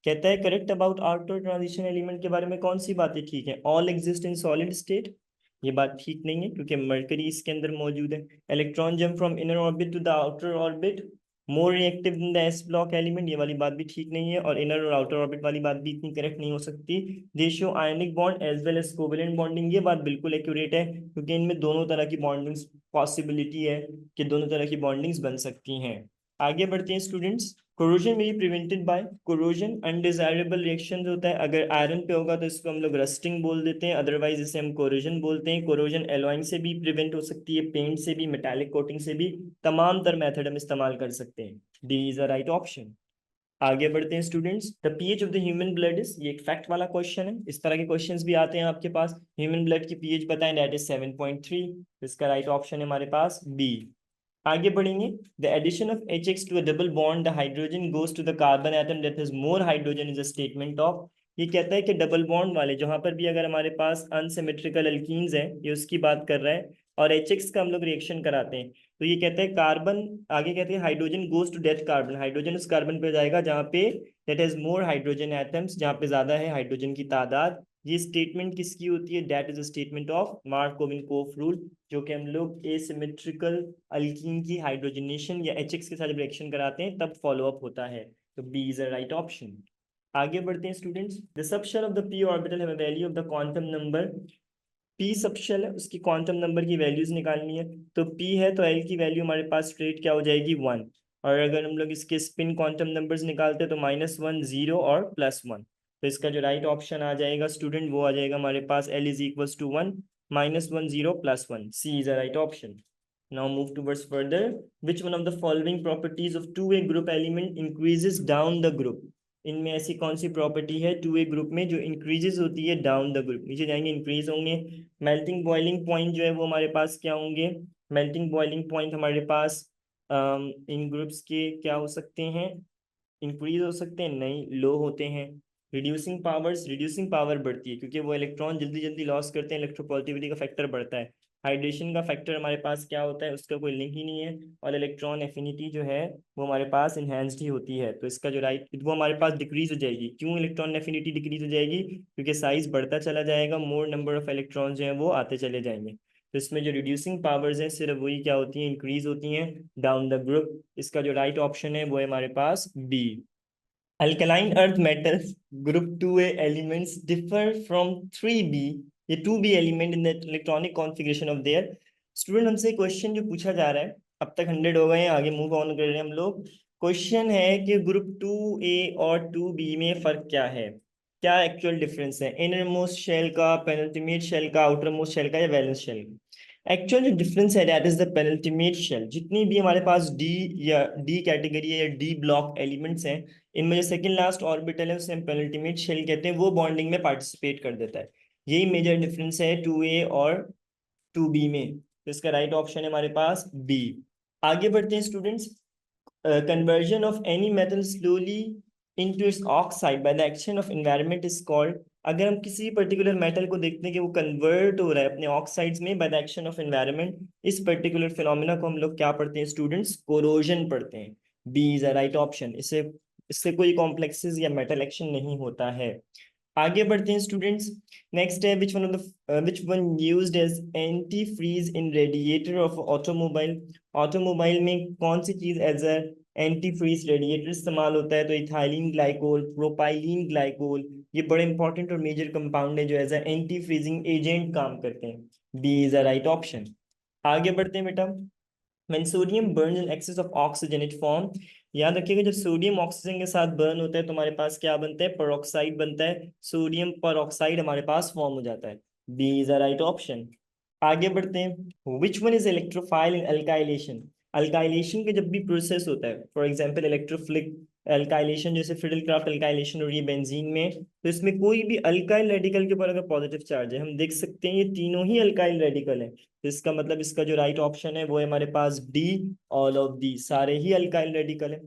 कहता है correct about outer transition element के बारे में कौन सी बातें ठीक है, all exist in solid state, ये बात ठीक नहीं है क्योंकि मरकरी इसके अंदर मौजूद है। Electron jump from inner orbit to the outer orbit, more reactive than the S block element, ये वाली बात भी ठीक नहीं है, और इनर और आउटर ऑर्बिट वाली बात भी इतनी करेक्ट नहीं हो सकती। They show ionic bond as well as covalent bonding, ये बात बिल्कुल एक्यूरेट है क्योंकि इनमें दोनों तरह की बॉन्डिंग्स पॉसिबिलिटी है कि दोनों तरह की बॉन्डिंग्स बन सकती हैं। आगे बढ़ते हैं स्टूडेंट्स, कोरोजन में prevented by, corrosion undesirable reaction होता है, अगर आयरन पे होगा तो इसको हम लोग रस्टिंग बोल देते हैं, अदरवाइज इसे हम कोरोजन बोलते हैं। कोरोजन एलॉइंग से भी प्रिवेंट हो सकती है, पेंट से भी, मेटालिक कोटिंग से भी, तमाम तर मेथड हम इस्तेमाल कर सकते हैं, D is the right option. आगे बढ़ते हैं students, the pH of the human blood is, ये एक फैक्ट वाला क्वेश्चन है, इस तरह के क्वेश्चंस भी आते हैं आपके पास, ह्यूमन ब्लड की पीएच बताएं, दैट इज 7.3। इसका राइट ऑप्शन है हमारे पास बी। आगे बढ़ेंगे। The addition of HX to a double bond the hydrogen goes to the carbon atom that has more hydrogen is a statement of. ये कहता है कि डबल बॉन्ड वाले जहां पर भी अगर हमारे पास अनसिमेट्रिकल अल्कीन्स है, ये उसकी बात कर रहा है, और HX का हम लोग रिएक्शन कराते हैं, तो ये कहता है कार्बन, आगे कहते हैं hydrogen goes to that carbon, hydrogen उस कार्बन पे जाएगा जहाँ पे that has more hydrogen atoms, जहाँ पे ज्यादा है हाइड्रोजन की तादाद। ये स्टेटमेंट किसकी होती है? That is a statement of Markovnikov rule, जो कि हम लोग एसिमेट्रिकल अल्कीन की हाइड्रोजनेशन या HX के साथ जब रिएक्शन कराते हैं तब फॉलो अप होता है। तो B is a right option. आगे बढ़ते हैं students. The subshell of the P orbital have a value of the quantum number. P subshell है, उसकी क्वांटम नंबर की वैल्यूज निकालनी है। तो पी है तो एल की वैल्यू हमारे पास स्ट्रेट क्या हो जाएगी? 1। और अगर हम लोग इसके स्पिन क्वांटम नंबर्स निकालते हैं तो -1, 0 और +1। तो इसका जो राइट ऑप्शन आ जाएगा स्टूडेंट, वो आ जाएगा हमारे पास L is equals to 1, -1, 0, +1। C is the right option. Now move towards further. Which one of the following properties of two-way group element increases down the group? इनमें ऐसी कौन सी प्रॉपर्टी है टू ए ग्रुप में जो increases होती है down the group? नीचे जाएंगे इंक्रीज होंगे। मेल्टिंग बॉइलिंग पॉइंट जो है वो हमारे पास क्या होंगे? मेल्टिंग बॉइलिंग पॉइंट हमारे पास इन ग्रुप्स के क्या हो सकते हैं? इंक्रीज हो सकते हैं? नहीं, लो होते हैं। रिड्यूसिंग पावर्स, रिड्यूसिंग पावर बढ़ती है क्योंकि वो इलेक्ट्रॉन जल्दी जल्दी लॉस करते हैं, इलेक्ट्रोपॉजिटिविटी का फैक्टर बढ़ता है। हाइड्रेशन का फैक्टर हमारे पास क्या होता है? उसका कोई लिंक ही नहीं है। और इलेक्ट्रॉन एफिनिटी जो है वो हमारे पास इन्हेंस्ड ही होती है। तो इसका जो राइट, वो हमारे पास डिक्रीज हो जाएगी। क्यों इलेक्ट्रॉन एफिनिटी डिक्रीज हो जाएगी? क्योंकि साइज बढ़ता चला जाएगा, मोर नंबर ऑफ इलेक्ट्रॉन जो है वो आते चले जाएंगे। तो इसमें जो रिड्यूसिंग पावर्स हैं सिर्फ वही क्या होती हैं? इंक्रीज होती हैं डाउन द ग्रुप। इसका जो राइट ऑप्शन है वो है हमारे पास B. Alkaline earth metals group 2a elements differ from 3b, ये 2b element in the electronic configuration of their। Student हमसे क्वेश्चन जो पूछा जा रहा है, अब तक 100 हो गए हैं, आगे मूव ऑन कर रहे हैं हम लोग। क्वेश्चन है कि ग्रुप 2a और 2b में फर्क क्या है, क्या एक्चुअल डिफरेंस है इनर मोस्ट शेल का, पेनल्टीमेट शेल का, आउटर मोस्ट शेल का, या वैलेंस शेल का? एक्चुअल जो डिफरेंस है that is the penultimate shell. जितनी भी हमारे पास डी या डी कैटेगरी है या डी ब्लॉक एलिमेंट्स हैं, इनमें जो सेकंड लास्ट ऑर्बिटल है उसे हम पेनल्टीमेट शेल कहते हैं, वो बॉन्डिंग में पार्टिसिपेट कर देता है। यही मेजर डिफरेंस है 2a और 2b में। तो इसका राइट ऑप्शन है हमारे पास बी। आगे बढ़ते हैं students. conversion of any metal slowly into its oxide by the action of environment is called। अगर हम किसी पर्टिकुलर मेटल को देखते हैं कि वो कन्वर्ट हो रहा है अपने ऑक्साइड्स में bye the action of environment, इस पर्टिकुलर फिनोमिना को हम लोग क्या पढ़ते हैं स्टूडेंट्स? कोरोजन पढ़ते हैं। B is a right option. इससे इससे कोई कॉम्प्लेक्सेस या मेटल एक्शन नहीं होता है। आगे बढ़ते हैं स्टूडेंट्स। नेक्स्ट है which one used as anti freeze in radiator of automobile. Automobile में कौन सी चीज as a anti freeze radiator इस्तेमाल होता है? तो इथाइलिन ग्लाइकोल, प्रोपाइलिन ग्लाइकोल, ये बड़े इंपॉर्टेंट और मेजर कंपाउंड है जो as a anti freezing agent काम करते हैं। B is a right option. आगे बढ़ते हैं बेटा। When sodium burns in excess of oxygen it form। याद रखिएगा जब सोडियम ऑक्सीजन के साथ बर्न होता है तो हमारे पास क्या बनता है? पेरोक्साइड बनता है। सोडियम पेरोक्साइड हमारे पास फॉर्म हो जाता है। B is the right option. आगे बढ़ते हैं। Which one is electrophile in alkylation. Alkylation के जब भी प्रोसेस होता है, फॉर एग्जांपल इलेक्ट्रोफिलिक अल्काइलेशन, जैसे फिडेलक्राफ्ट अल्काइलेशन हो रही है बेंजीन में, तो इसमें कोई भी अल्काइल रेडिकल के ऊपर अगर पॉजिटिव चार्ज है, हम देख सकते हैं ये तीनों ही अल्काइल रेडिकल है, तो इसका मतलब इसका जो राइट ऑप्शन है वो है हमारे पास डी, ऑल ऑफ दी, सारे ही अल्काइल रेडिकल है।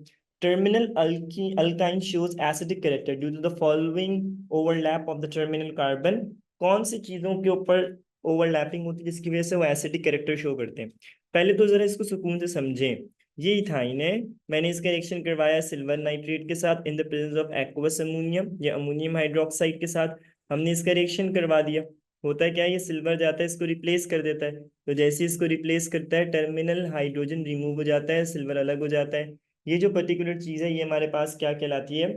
Terminal alkyne shows acidic character due to the following overlap of the terminal carbon. कौन सी चीजों के ऊपर ओवरलैपिंग होती है जिसकी वजह से वो एसिडिक कैरेक्टर शो करते हैं? पहले तो जरा इसको सुकून से समझें। ये इथाइन है, मैंने इसका रिएक्शन करवाया सिल्वर नाइट्रेट के साथ in the presence of aqueous ammonium या अमोनियम हाइड्रोक्साइड के साथ। हमने इसका रिएक्शन करवा दिया। होता क्या है, ये सिल्वर जाता है इसको रिप्लेस कर देता है, तो जैसे इसको रिप्लेस करता है टर्मिनल हाइड्रोजन रिमूव हो जाता है, सिल्वर अलग हो जाता है। ये जो पर्टिकुलर चीज है ये हमारे पास क्या कहलाती है?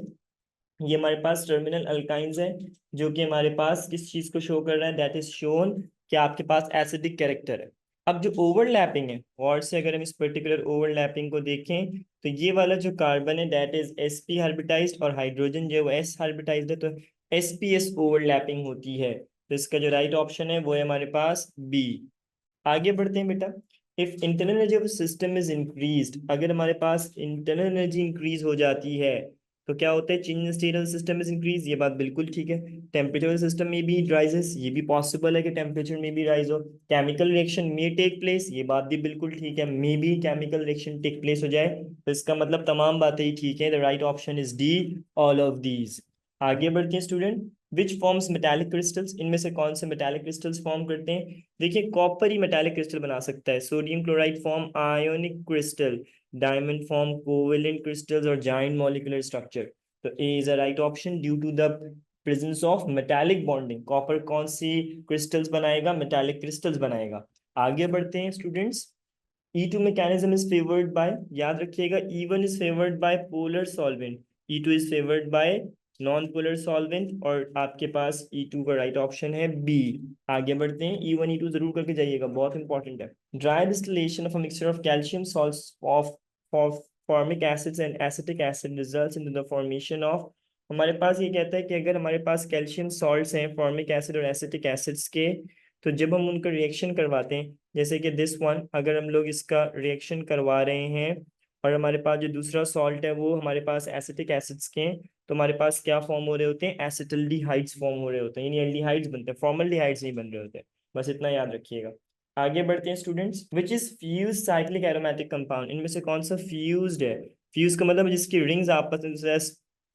ये हमारे पास टर्मिनल अल्काइंस है, जो कि हमारे पास किस चीज को शो कर रहा है? दैट इज शोन कि आपके पास एसिडिक कैरेक्टर है। अब जो ओवरलैपिंग है, और से अगर हम इस पर्टिकुलर ओवरलैपिंग को देखें तो ये वाला जो कार्बन है दैट इज sp हाइब्रिडाइज्ड, और हाइड्रोजन जो है वो s हाइब्रिडाइज्ड है, तो sps ओवरलैपिंग होती है। तो इसका जो राइट ऑप्शन है वो है हमारे पास बी। आगे बढ़ते हैं बेटा। If internal energy of system is increased, अगर हमारे पास इंटरनल एनर्जी इंक्रीज हो जाती है तो क्या होता है, change in state of system is increase, ये बात बिल्कुल ठीक है। टेम्परेचर सिस्टम में भी राइजेस, ये भी पॉसिबल है कि टेम्परेचर में भी राइज हो। Chemical reaction may take place, ये बात भी बिल्कुल ठीक है, मे भी केमिकल रिएक्शन टेक प्लेस हो जाए। तो इसका मतलब तमाम बातें ही ठीक है। The right option is D, all of these. आगे बढ़ते हैं student. Which forms metallic crystals, इनमें से कौन से मेटालिक क्रिस्टल्स फॉर्म करते हैं? देखिए, कॉपर ही मेटालिक क्रिस्टल बना सकता है। Sodium chloride form ionic crystal, diamond form covalent crystals और जाइंट मॉलिक्यूलर स्ट्रक्चर। तो A is a right option due to the presence of metallic bonding. Copper कौन सी क्रिस्टल्स बनाएगा? मेटालिक क्रिस्टल्स बनाएगा। आगे बढ़ते हैं students. E2 mechanism is favored by, याद रखिएगा, E1 is favored by polar solvent, E2 is favored by non-polar solvent, और आपके पास E2 का राइट ऑप्शन है B। आगे बढ़ते हैं, E1 E2 जरूर करके जाइएगा, बहुत इंपॉर्टेंट है। Dry distillation of a mixture of calcium salts of formic acids and acetic acid results in the formation of. हमारे पास ये कहता है कि अगर हमारे पास कैल्शियम सॉल्ट्स हैं फॉर्मिक एसिड और एसिटिक एसिड्स के, तो जब हम उनका रिएक्शन करवाते हैं, जैसे कि दिस वन, अगर हम लोग इसका रिएक्शन करवा रहे हैं और हमारे पास जो दूसरा सॉल्ट है वो हमारे पास एसिटिक एसिड्स के हैं, तो हमारे पास क्या फॉर्म हो रहे होते हैं? एसिटल्डिहाइड्स फॉर्म हो रहे होते हैं, यानी एल्डिहाइड्स बनते हैं, फॉर्मल्डिहाइड्स नहीं बन रहे होते। बस इतना याद रखिएगा। आगे बढ़ते हैं students. Which is fuse cyclic aromatic compound, इनमें से कौन सा फ्यूज्ड है? फ्यूज का मतलब जिसकी रिंग्स आपस में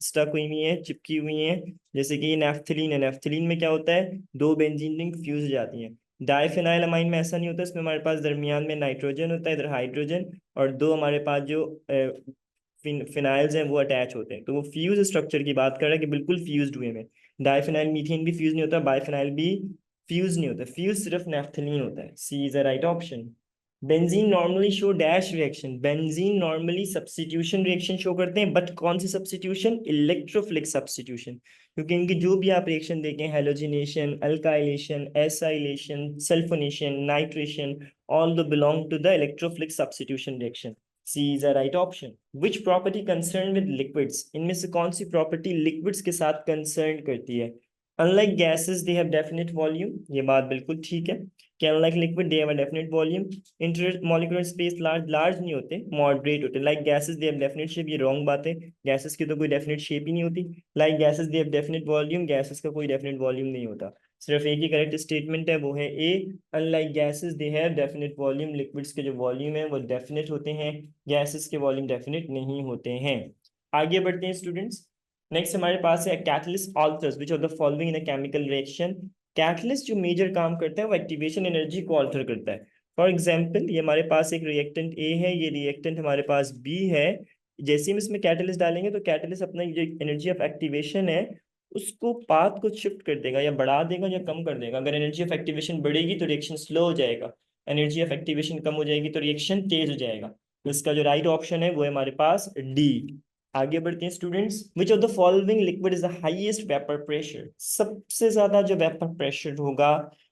स्टक हुई हुई हैं, चिपकी हुई हैं, जैसे कि नेफ्थलीन है। नेफ्थलीन में क्या होता है? दो बेंजीन रिंग फ्यूज हो जाती हैं। डाइफिनाइल अमाइन में ऐसा नहीं होता, इसमें हमारे पास दरमियान में नाइट्रोजन होता है, इधर हाइड्रोजन, और दो हमारे पास जो फिनाइल्स हैं वो अटैच होते हैं, तो वो फ्यूज स्ट्रक्चर की बात कर रहा है कि बिल्कुल फ्यूज्ड हुए में। डाइफिनाइल मीथेन भी फ्यूज नहीं होता, बाइफिनाइल भी फ्यूज नहीं होता, फ्यूज सिर्फ नेफ्थलीन होता है। C is the right option. Benzene normally show dash reaction, benzene normally substitution reaction show करते हैं, बट कौन सी सब्स्टिट्यूशन? इलेक्ट्रोफिलिक सब्स्टिट्यूशन, क्योंकि इनकी जो भी आप रिएक्शन देखें, halogenation, alkylation, acylation, sulphonation, nitration, all do belong to the electrophilic substitution reaction. C is a right option. Which property concern with liquids, इनमें से कौन सी प्रॉपर्टी लिक्विड्स के साथ कंसर्न करती है? Unlike gases they have definite volume, ये बात बिल्कुल ठीक है कि unlike liquid they have a definite volume. Inter molecular space large large नहीं होते, मॉडरेट होते। Like gases they have definite shape, ये रॉन्ग बात है, गैसेस की तो कोई डेफिनेट शेप ही नहीं होती। Like gases they have definite volume, gases का कोई डेफिनेट वॉल्यूम नहीं होता। सिर्फ एक ही करेक्ट स्टेटमेंट है, वो है A. Unlike gases they have definite volume, liquids के जो वॉल्यूम है वो डेफिनेट होते हैं, गैसेस के वॉल्यूम डेफिनेट नहीं होते हैं। आगे बढ़ते हैं स्टूडेंट्स। नेक्स्ट हमारे पास है catalyst alters which of the following in a chemical reaction. Catalyst जो मेजर काम करता है वो एक्टिवेशन एनर्जी को ऑल्टर करता है। फॉर एग्जाम्पल, ये हमारे पास एक रिएक्टेंट ए है, ये रिएक्टेंट हमारे पास बी है। जैसे हम इसमें कैटलिस्ट डालेंगे तो कैटलिस्ट अपना जो एनर्जी ऑफ एक्टिवेशन है उसको पाथ को शिफ्ट कर देगा, या बढ़ा देगा या कम कर देगा। अगर एनर्जी ऑफ एक्टिवेशन बढ़ेगी तो रिएक्शन स्लो हो जाएगा, एनर्जी ऑफ एक्टिवेशन कम हो जाएगी तो रिएक्शन तेज हो जाएगा। तो इसका जो राइट ऑप्शन है वो है हमारे पास डी। आगे बढ़ते हैं students. Which of the following liquid is the highest vapour pressure, सबसे ज्यादा जो वेपर प्रेशर होगा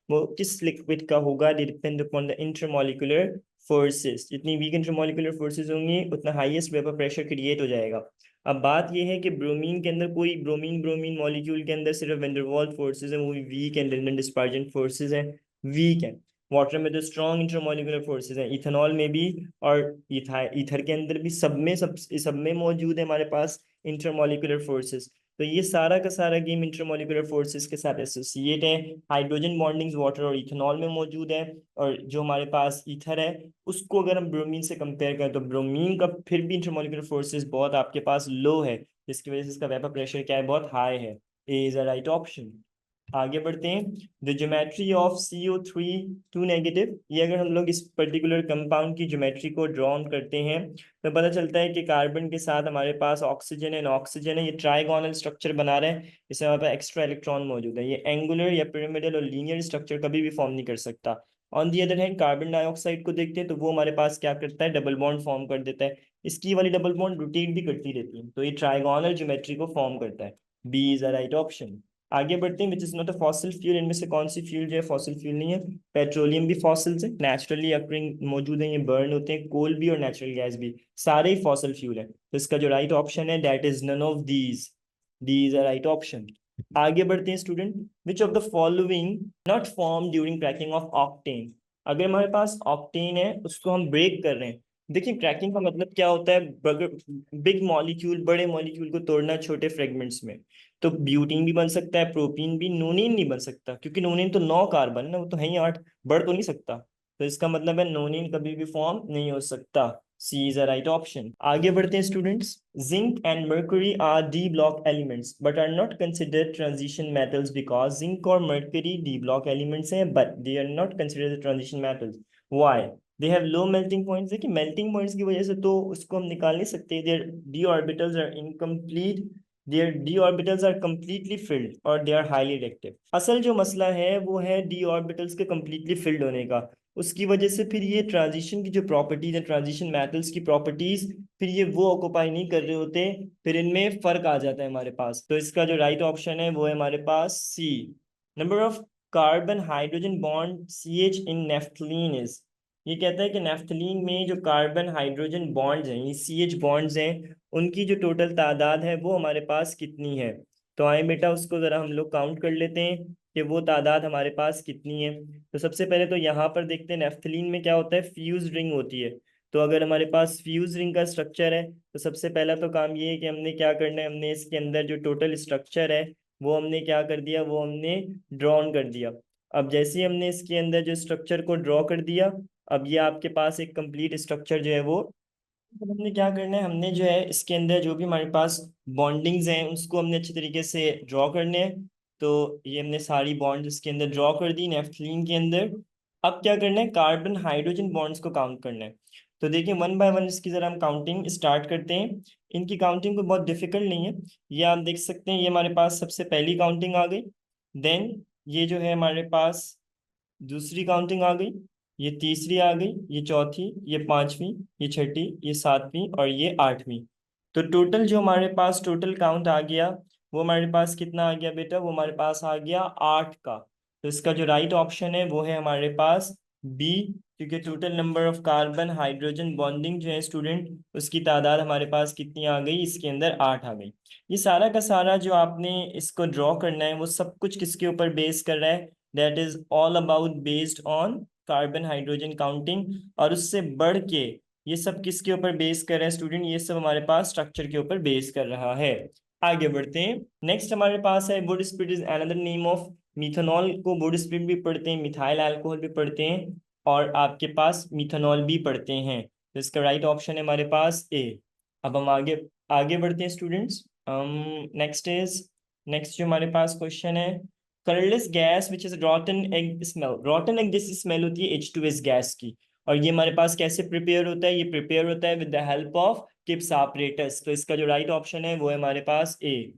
वो किस लिक्विड का होगा? Depend upon the intermolecular forces, जितनी वीक इंटरमॉलिक्यूलर फोर्सेस होंगी उतना हाईएस्ट वेपर प्रेशर क्रिएट हो जाएगा। अब बात यह है कि ब्रोमीन के अंदर कोई ब्रोमीन ब्रोमीन मॉलिक्यूल के अंदर सिर्फ वेंडरवाल्स फोर्सेस हैं, वो भी वीक एंड लिंडन डिस्पर्जेंट फोर्सेस हैं, वीक है। वाटर में तो स्ट्रॉन्ग इंटरमॉलिक्यूलर फोर्सेस हैं, इथेनॉल में भी, और ईथर के अंदर भी, सब में मौजूद है हमारे पास इंटरमॉलिक्यूलर फोर्सेस। तो ये सारा का सारा गेम इंटरमॉलिक्यूलर फोर्सेस के साथ एसोसिएट है। हाइड्रोजन बॉन्डिंग्स वाटर और इथेनॉल में मौजूद है, और जो हमारे पास ईथर है उसको अगर हम ब्रोमीन से कंपेयर करें तो ब्रोमीन का फिर भी इंटरमॉलिक्यूलर फोर्सेस बहुत आपके पास लो है, जिसकी वजह से इसका वेपर प्रेशर क्या है? बहुत हाई है। A is a right option. आगे बढ़ते हैं। The geometry of CO3 2 negative, ये अगर हम लोग इस पर्टिकुलर कंपाउंड की ज्योमेट्री को ड्रॉन करते हैं तो पता चलता है कि कार्बन के साथ हमारे पास ऑक्सीजन है, ऑक्सीजन है, ये ट्राइगोनल स्ट्रक्चर बना रहे हैं, इसमें हमारे पास एक्स्ट्रा इलेक्ट्रॉन मौजूद है। ये एंगुलर या पिरामिडल और लीनियर स्ट्रक्चर कभी भी फॉर्म नहीं कर सकता। On the other hand carbon dioxide को देखते हैं तो वो हमारे पास क्या करता है? डबल बॉन्ड फॉर्म कर देता है, इसकी वाली डबल बॉन्ड रोटेट भी करती रहती है, तो ये ट्राइगोनल ज्योमेट्री को फॉर्म करता है। B is a right option. आगे बढ़ते हैं। Which is not a fossil fuel, इनमें से कौन सी फ्यूल जो है फॉसिल फ्यूल नहीं है? पेट्रोलियम भी फॉसिल्स है, नेचुरली अकरिंग मौजूद है, ये बर्न होते हैं, कोल भी और नेचुरल गैस भी, सारे ही फॉसिल फ्यूल है। तो इसका जो राइट ऑप्शन है that is none of these, D is a right option. आगे बढ़ते हैं student. Which of the following not form during cracking of octane, अगर हमारे पास ऑक्टेन है उसको हम ब्रेक कर रहे हैं देखिए क्रैकिंग का मतलब क्या होता है, बिग मॉलिक्यूल, बड़े मॉलिक्यूल को तोड़ना छोटे फ्रेगमेंट्स में। तो ब्यूटीन भी बन सकता है, प्रोपीन भी, नोनिन नहीं बन सकता, क्योंकि नोनिन तो 9 कार्बन है ना, वो तो है ही 8, बढ़ तो नहीं सकता। तो इसका मतलब है नोनिन कभी भी फॉर्म नहीं हो सकता। C is a right option. आगे बढ़ते हैं students. Zinc and mercury are D block elements but are not considered transition metals, because zinc और मर्क्यूरी डी ब्लॉक एलिमेंट्स हैं but they are not considered transition metals. Why? They have low melting points. देखिए melting points की वजह से तो उसको हम निकाल नहीं सकते। Their D orbitals are incomplete, their D orbitals are completely field और दे आर हाईली रिएक्टिव। असल जो मसला है वो है डी ऑर्बिटल्स के कंप्लीटली फिल्ड होने का। उसकी वजह से फिर ये ट्रांजिशन की जो प्रॉपर्टीज है, ट्रांजिशन मेटल्स की प्रॉपर्टीज, फिर ये वो ऑक्यूपाई नहीं कर रहे होते, फिर इनमें फर्क आ जाता है हमारे पास। तो इसका जो राइट ऑप्शन है वो है हमारे पास C. Number of carbon hydrogen bond C H in naphthalene is. ये कहता है कि नेफ्थलीन में जो कार्बन हाइड्रोजन बॉन्ड्स हैं, सी एच बॉन्ड्स हैं, उनकी जो टोटल तादाद है वो हमारे पास कितनी है। तो आए बेटा उसको ज़रा हम लोग काउंट कर लेते हैं कि वो तादाद हमारे पास कितनी है। तो सबसे पहले तो यहाँ पर देखते हैं नेफ्थलीन में क्या होता है, फ्यूज रिंग होती है। तो अगर हमारे पास फ्यूज रिंग का स्ट्रक्चर है तो सबसे पहला तो काम ये है कि हमने क्या करना है, हमने इसके अंदर जो टोटल स्ट्रक्चर है वो हमने क्या कर दिया, वो हमने ड्रॉन कर दिया। अब जैसे ही हमने इसके अंदर जो स्ट्रक्चर को ड्रॉ कर दिया, अब ये आपके पास एक कंप्लीट स्ट्रक्चर जो है वो, तो हमने क्या करना है, हमने जो है इसके अंदर जो भी हमारे पास बॉन्डिंग्स हैं उसको हमने अच्छे तरीके से ड्रॉ करने हैं। तो ये हमने सारी बॉन्ड्स इसके अंदर ड्रॉ कर दी नेफ्थलीन के अंदर। अब क्या करना है, कार्बन हाइड्रोजन बॉन्ड्स को काउंट करना है। तो देखिए वन बाय वन इसकी जरा हम काउंटिंग स्टार्ट करते हैं। इनकी काउंटिंग कोई बहुत डिफिकल्ट नहीं है। ये आप देख सकते हैं, ये हमारे पास सबसे पहली काउंटिंग आ गई। देन ये जो है हमारे पास दूसरी काउंटिंग आ गई, ये तीसरी आ गई, ये चौथी, ये पांचवी, ये छठी, ये सातवीं और ये आठवीं। तो टोटल जो हमारे पास टोटल काउंट आ गया वो हमारे पास कितना आ गया बेटा, वो हमारे पास आ गया 8 का। तो इसका जो राइट ऑप्शन है वो है हमारे पास बी, क्योंकि total number of carbon hydrogen bonding जो है स्टूडेंट, उसकी तादाद हमारे पास कितनी आ गई, इसके अंदर 8 आ गई। ये सारा का सारा जो आपने इसको ड्रॉ करना है वो सब कुछ किसके ऊपर बेस कर रहा है, that is all about based on carbon hydrogen counting. और उससे बढ़ के ये सब किसके ऊपर बेस कर रहा है स्टूडेंट, ये सब हमारे पास स्ट्रक्चर के ऊपर बेस कर रहा है। आगे बढ़ते हैं। नेक्स्ट हमारे पास है would spirit is another name of methanol. को वुड स्प्रिट भी पढ़ते हैं, मिथाइल अल्कोहल भी पढ़ते हैं, और आपके पास मिथेनॉल भी पढ़ते हैं। तो इसका राइट ऑप्शन है हमारे पास ए। अब हम आगे आगे बढ़ते हैं स्टूडेंट्स। नेक्स्ट जो हमारे पास क्वेश्चन है, colourless gas which is रॉटन egg smell. रॉटन egg जैसी स्मेल होती है H2S गैस की। और ये हमारे पास कैसे प्रिपेयर होता है, ये प्रिपेयर होता है with the help of Kipp's apparatus। तो इसका जो राइट ऑप्शन है वो है हमारे पास ए।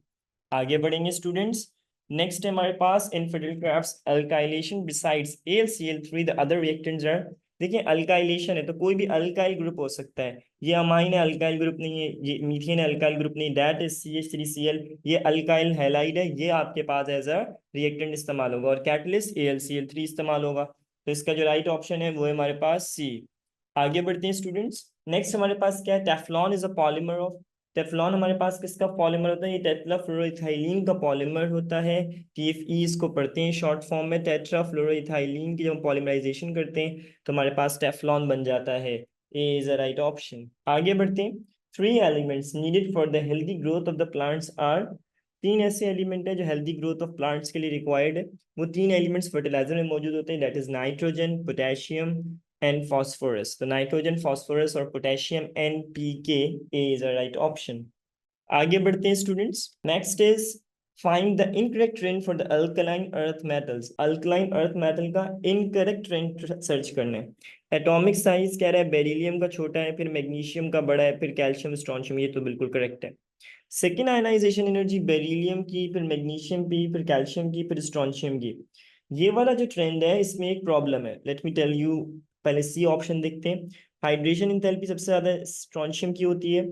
आगे बढ़ेंगे स्टूडेंट्स। नेक्स्ट है हमारे पास in Friedel Crafts alkylation besides AlCl3 the other reactants are. देखिए अल्काइलेशन है तो कोई भी अल्काइल ग्रुप हो सकता है। ये अमाइन अल्काइल ग्रुप नहीं है, ये मीथेन अल्काइल ग्रुप नहीं, दैट इज CH3Cl। ये अल्काइल हैलाइड है, ये आपके पास एज अ रिएक्टेंट इस्तेमाल होगा, और कैटलिस्ट AlCl3 इस्तेमाल होगा। तो इसका जो राइट ऑप्शन है वो है हमारे पास सी। आगे बढ़ते हैं स्टूडेंट्स। नेक्स्ट हमारे पास क्या है, Teflon is a polymer of. Teflon हमारे पास किसका पॉलीमर होता है, ये टेट्राफ्लोरोइथाइलिन का पॉलीमर होता है। TFE इसको पढ़ते हैं शॉर्ट फॉर्म में। टेट्राफ्लोरोइथाइलिन की जब हम पॉलीमराइजेशन करते हैं तो हमारे पास टेफ्लॉन बन जाता है। A is a right option. आगे बढ़ते हैं। 3 elements needed for the healthy growth of the plants are. 3 ऐसे एलिमेंट है जो हेल्दी ग्रोथ ऑफ प्लांट्स के लिए रिक्वायर्ड है। वो 3 एलिमेंट्स फर्टिलाइजर में मौजूद होते हैं, that is nitrogen, potassium and phosphorus. तो नाइट्रोजन, फास्फोरस और potassium NPK, A is a right option. आगे बढ़ते हैं students. Next is find the incorrect trend for the alkaline earth metals. Alkaline earth metal का इनकरेक्ट ट्रेंड सर्च करना है। Atomic size कह रहा है बेरिलियम का छोटा है, फिर मैग्नीशियम का बड़ा है, फिर कैल्शियम स्ट्रॉन्शियम, ये तो बिल्कुल करेक्ट है। सेकेंड आयनाइजेशन एनर्जी बेरिलियम की, फिर मैग्नीशियम की, फिर कैल्शियम की, फिर स्ट्रॉन्शियम की। ये वाला जो ट्रेंड है इसमें एक प्रॉब्लम है, लेट मी टेल यू। पहले सी ऑप्शन देखते हैं। हाइड्रेशन इंथैल्पी सबसे ज्यादा स्ट्रॉन्शियम की होती है,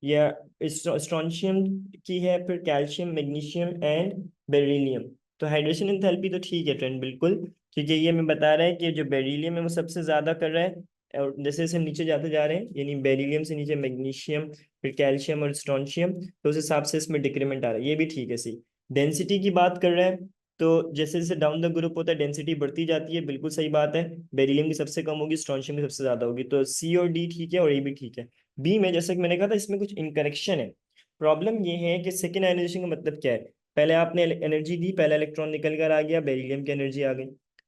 या स्ट्रॉन्शियम की है, फिर कैल्शियम, मैग्नीशियम एंड बेरिलियम। तो हाइड्रेशन एंथैल्पी तो ठीक है ट्रेंड बिल्कुल, क्योंकि ये मैं बता रहा है कि जो बेरिलियम है वो सबसे ज्यादा कर रहा है, और जैसे जैसे हम नीचे जाते जा रहे हैं, यानी बेरिलियम से नीचे मैग्नीशियम, फिर कैल्शियम और स्ट्रॉन्शियम, तो उस हिसाब से इसमें डिक्रीमेंट आ रहा है, ये भी ठीक है। सी डेंसिटी की बात कर रहा है तो जैसे जैसे डाउन द ग्रुप होता है डेंसिटी बढ़ती जाती है, बिल्कुल सही बात है। बेरिलियम की सबसे कम होगी, स्ट्रोंशियम की सबसे ज्यादा होगी, तो सी और डी ठीक है और ए भी ठीक है। बी में जैसे कि मैंने कहा था इसमें कुछ इनकरेक्शन है। प्रॉब्लम ये है कि सेकेंड आयनाइजेशन का मतलब क्या है, पहले आपने एनर्जी दी, पहला इलेक्ट्रॉन निकल कर आ गया, बेरिलियम की एनर्जी आ गई।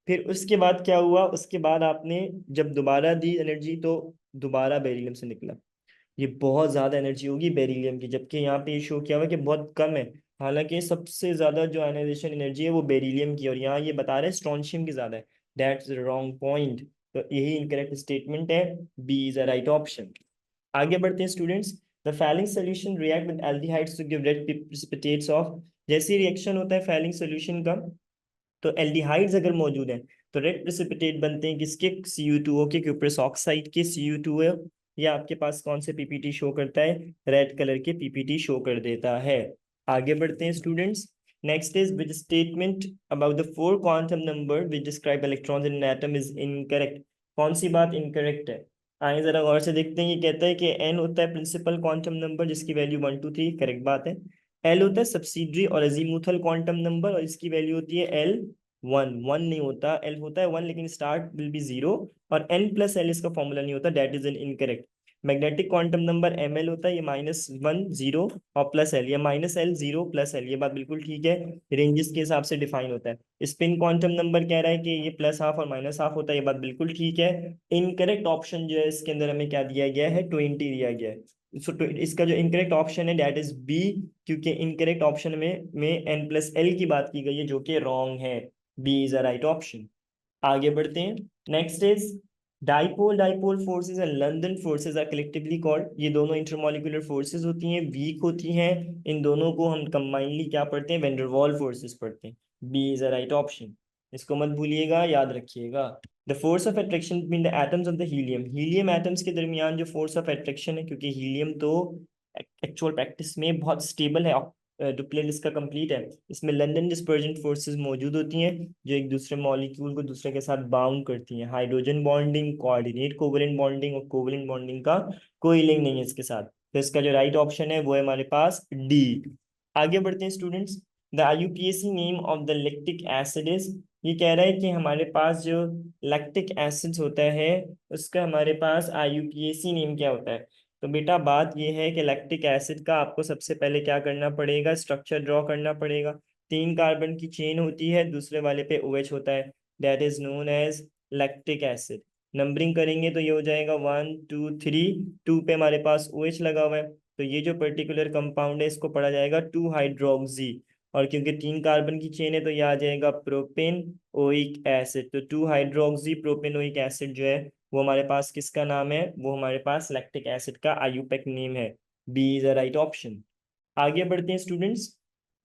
फिर उसके बाद क्या हुआ, उसके बाद आपने जब दोबारा दी एनर्जी तो दोबारा बेरिलियम से निकला। ये बहुत ज्यादा एनर्जी होगी बेरिलियम की, जबकि यहाँ पे ये शो किया हुआ है कि बहुत कम है। हालांकि सबसे ज्यादा जो आयनाइजेशन एनर्जी है वो बेरिलियम की, और यहाँ ये बता रहे हैं स्ट्रोंशियम की ज्यादा है। That's wrong point. तो यही इनकरेक्ट स्टेटमेंट है, B is a right option. आगे बढ़ते हैं students. The Fehling solution react with aldehydes to give red precipitates of. जैसे रिएक्शन होता है फैलिंग सोल्यूशन का, तो एल्डिहाइड्स अगर मौजूद हैं तो रेड प्रेसिपिटेट बनते हैं किसके, Cu2O के क्यूप्रस ऑक्साइड के Cu2O। ये आपके पास कौन से पीपीटी शो करता है, रेड कलर के पीपीटी शो कर देता है। आगे बढ़ते हैं students. Next is which statement about the four quantum number which describe electrons in an atom is incorrect. कौन सी बात इनकरेक्ट है, आइए जरा गौर से देखते हैं। ये कहता है कि एन होता है प्रिंसिपल क्वांटम नंबर जिसकी वैल्यू 1 2 3, करेक्ट बात है। एल होता है सब्सिडरी और अजीमुथल क्वांटम नंबर और इसकी वैल्यू होती है एल 1 1 नहीं होता, एल होता है 1 लेकिन स्टार्ट विल बी 0। और एन प्लस एल इसका फॉर्मूला नहीं होता, that is an incorrect. Magnetic quantum number m l होता है, ये -1 0 और प्लस एल, ये -L 0 प्लस एल, ये बात बिल्कुल ठीक है, रेंजेस के हिसाब से डिफाइन होता है। स्पिन क्वांटम नंबर कह रहा है कि ये प्लस हाफ और माइनस हाफ होता है, ये बात बिल्कुल ठीक है। इनकरेक्ट ऑप्शन जो है इसके अंदर हमें क्या दिया गया है, 20 दिया गया है। सो इसका जो इनकरेक्ट ऑप्शन है दैट इज बी, क्योंकि इनकरेक्ट ऑप्शन में एन प्लस एल की बात की गई है जो कि रॉन्ग है। B is a right option. आगे बढ़ते हैं। Next is dipole dipole forces and London forces are collectively called. ये दोनों इंटरमॉलिक्यूलर फोर्सेस होती हैं, वीक होती हैं, इन दोनों को हम कंबाइनली क्या पढ़ते हैं, वेंडरवॉल फोर्सेस पढ़ते हैं। B is a right option, इसको मत भूलिएगा, याद रखिएगा। The force of attraction between the atoms of the helium, helium atoms के दरमियान जो फोर्स ऑफ अट्रैक्शन है, क्योंकि हीलियम तो एक्चुअल प्रैक्टिस में बहुत स्टेबल है, डुप्लेट इसका कंप्लीट है, इसमें लंदन डिस्पर्जन फोर्सेस मौजूद होती हैं जो एक दूसरे मॉलिक्यूल को दूसरे के साथ बाउंड करती हैं। Hydrogen bonding, coordinate covalent bonding, और कोवलेंट बॉन्डिंग का कोई लिंक नहीं है इसके साथ। तो इसका जो राइट ऑप्शन है वो है हमारे पास डी। आगे बढ़ते हैं students. The IUPAC name of the lactic acid is. ये कह रहा है कि हमारे पास जो लैक्टिक एसिड होता है उसका हमारे पास आईयूपीएसी नेम क्या होता है। तो बेटा बात यह है कि लैक्टिक एसिड का आपको सबसे पहले क्या करना पड़ेगा, स्ट्रक्चर ड्रॉ करना पड़ेगा। 3 कार्बन की चेन होती है, दूसरे वाले पे OH होता है, that is known as lactic acid. Numbering करेंगे तो ये हो जाएगा 1 2 3, 2 पे हमारे पास OH लगा हुआ है, तो ये जो पर्टिकुलर कंपाउंड है इसको पढ़ा जाएगा 2 हाइड्रोक्सी। और क्योंकि 3 कार्बन की चेन है तो ये आ जाएगा प्रोपेन ओइक एसिड। तो 2 हाइड्रोक्सी प्रोपेनोइक एसिड जो है वो हमारे पास किसका नाम है, वो हमारे पास लैक्टिक एसिड का आईयूपैक नेम है। B is a right option. आगे बढ़ते हैं students.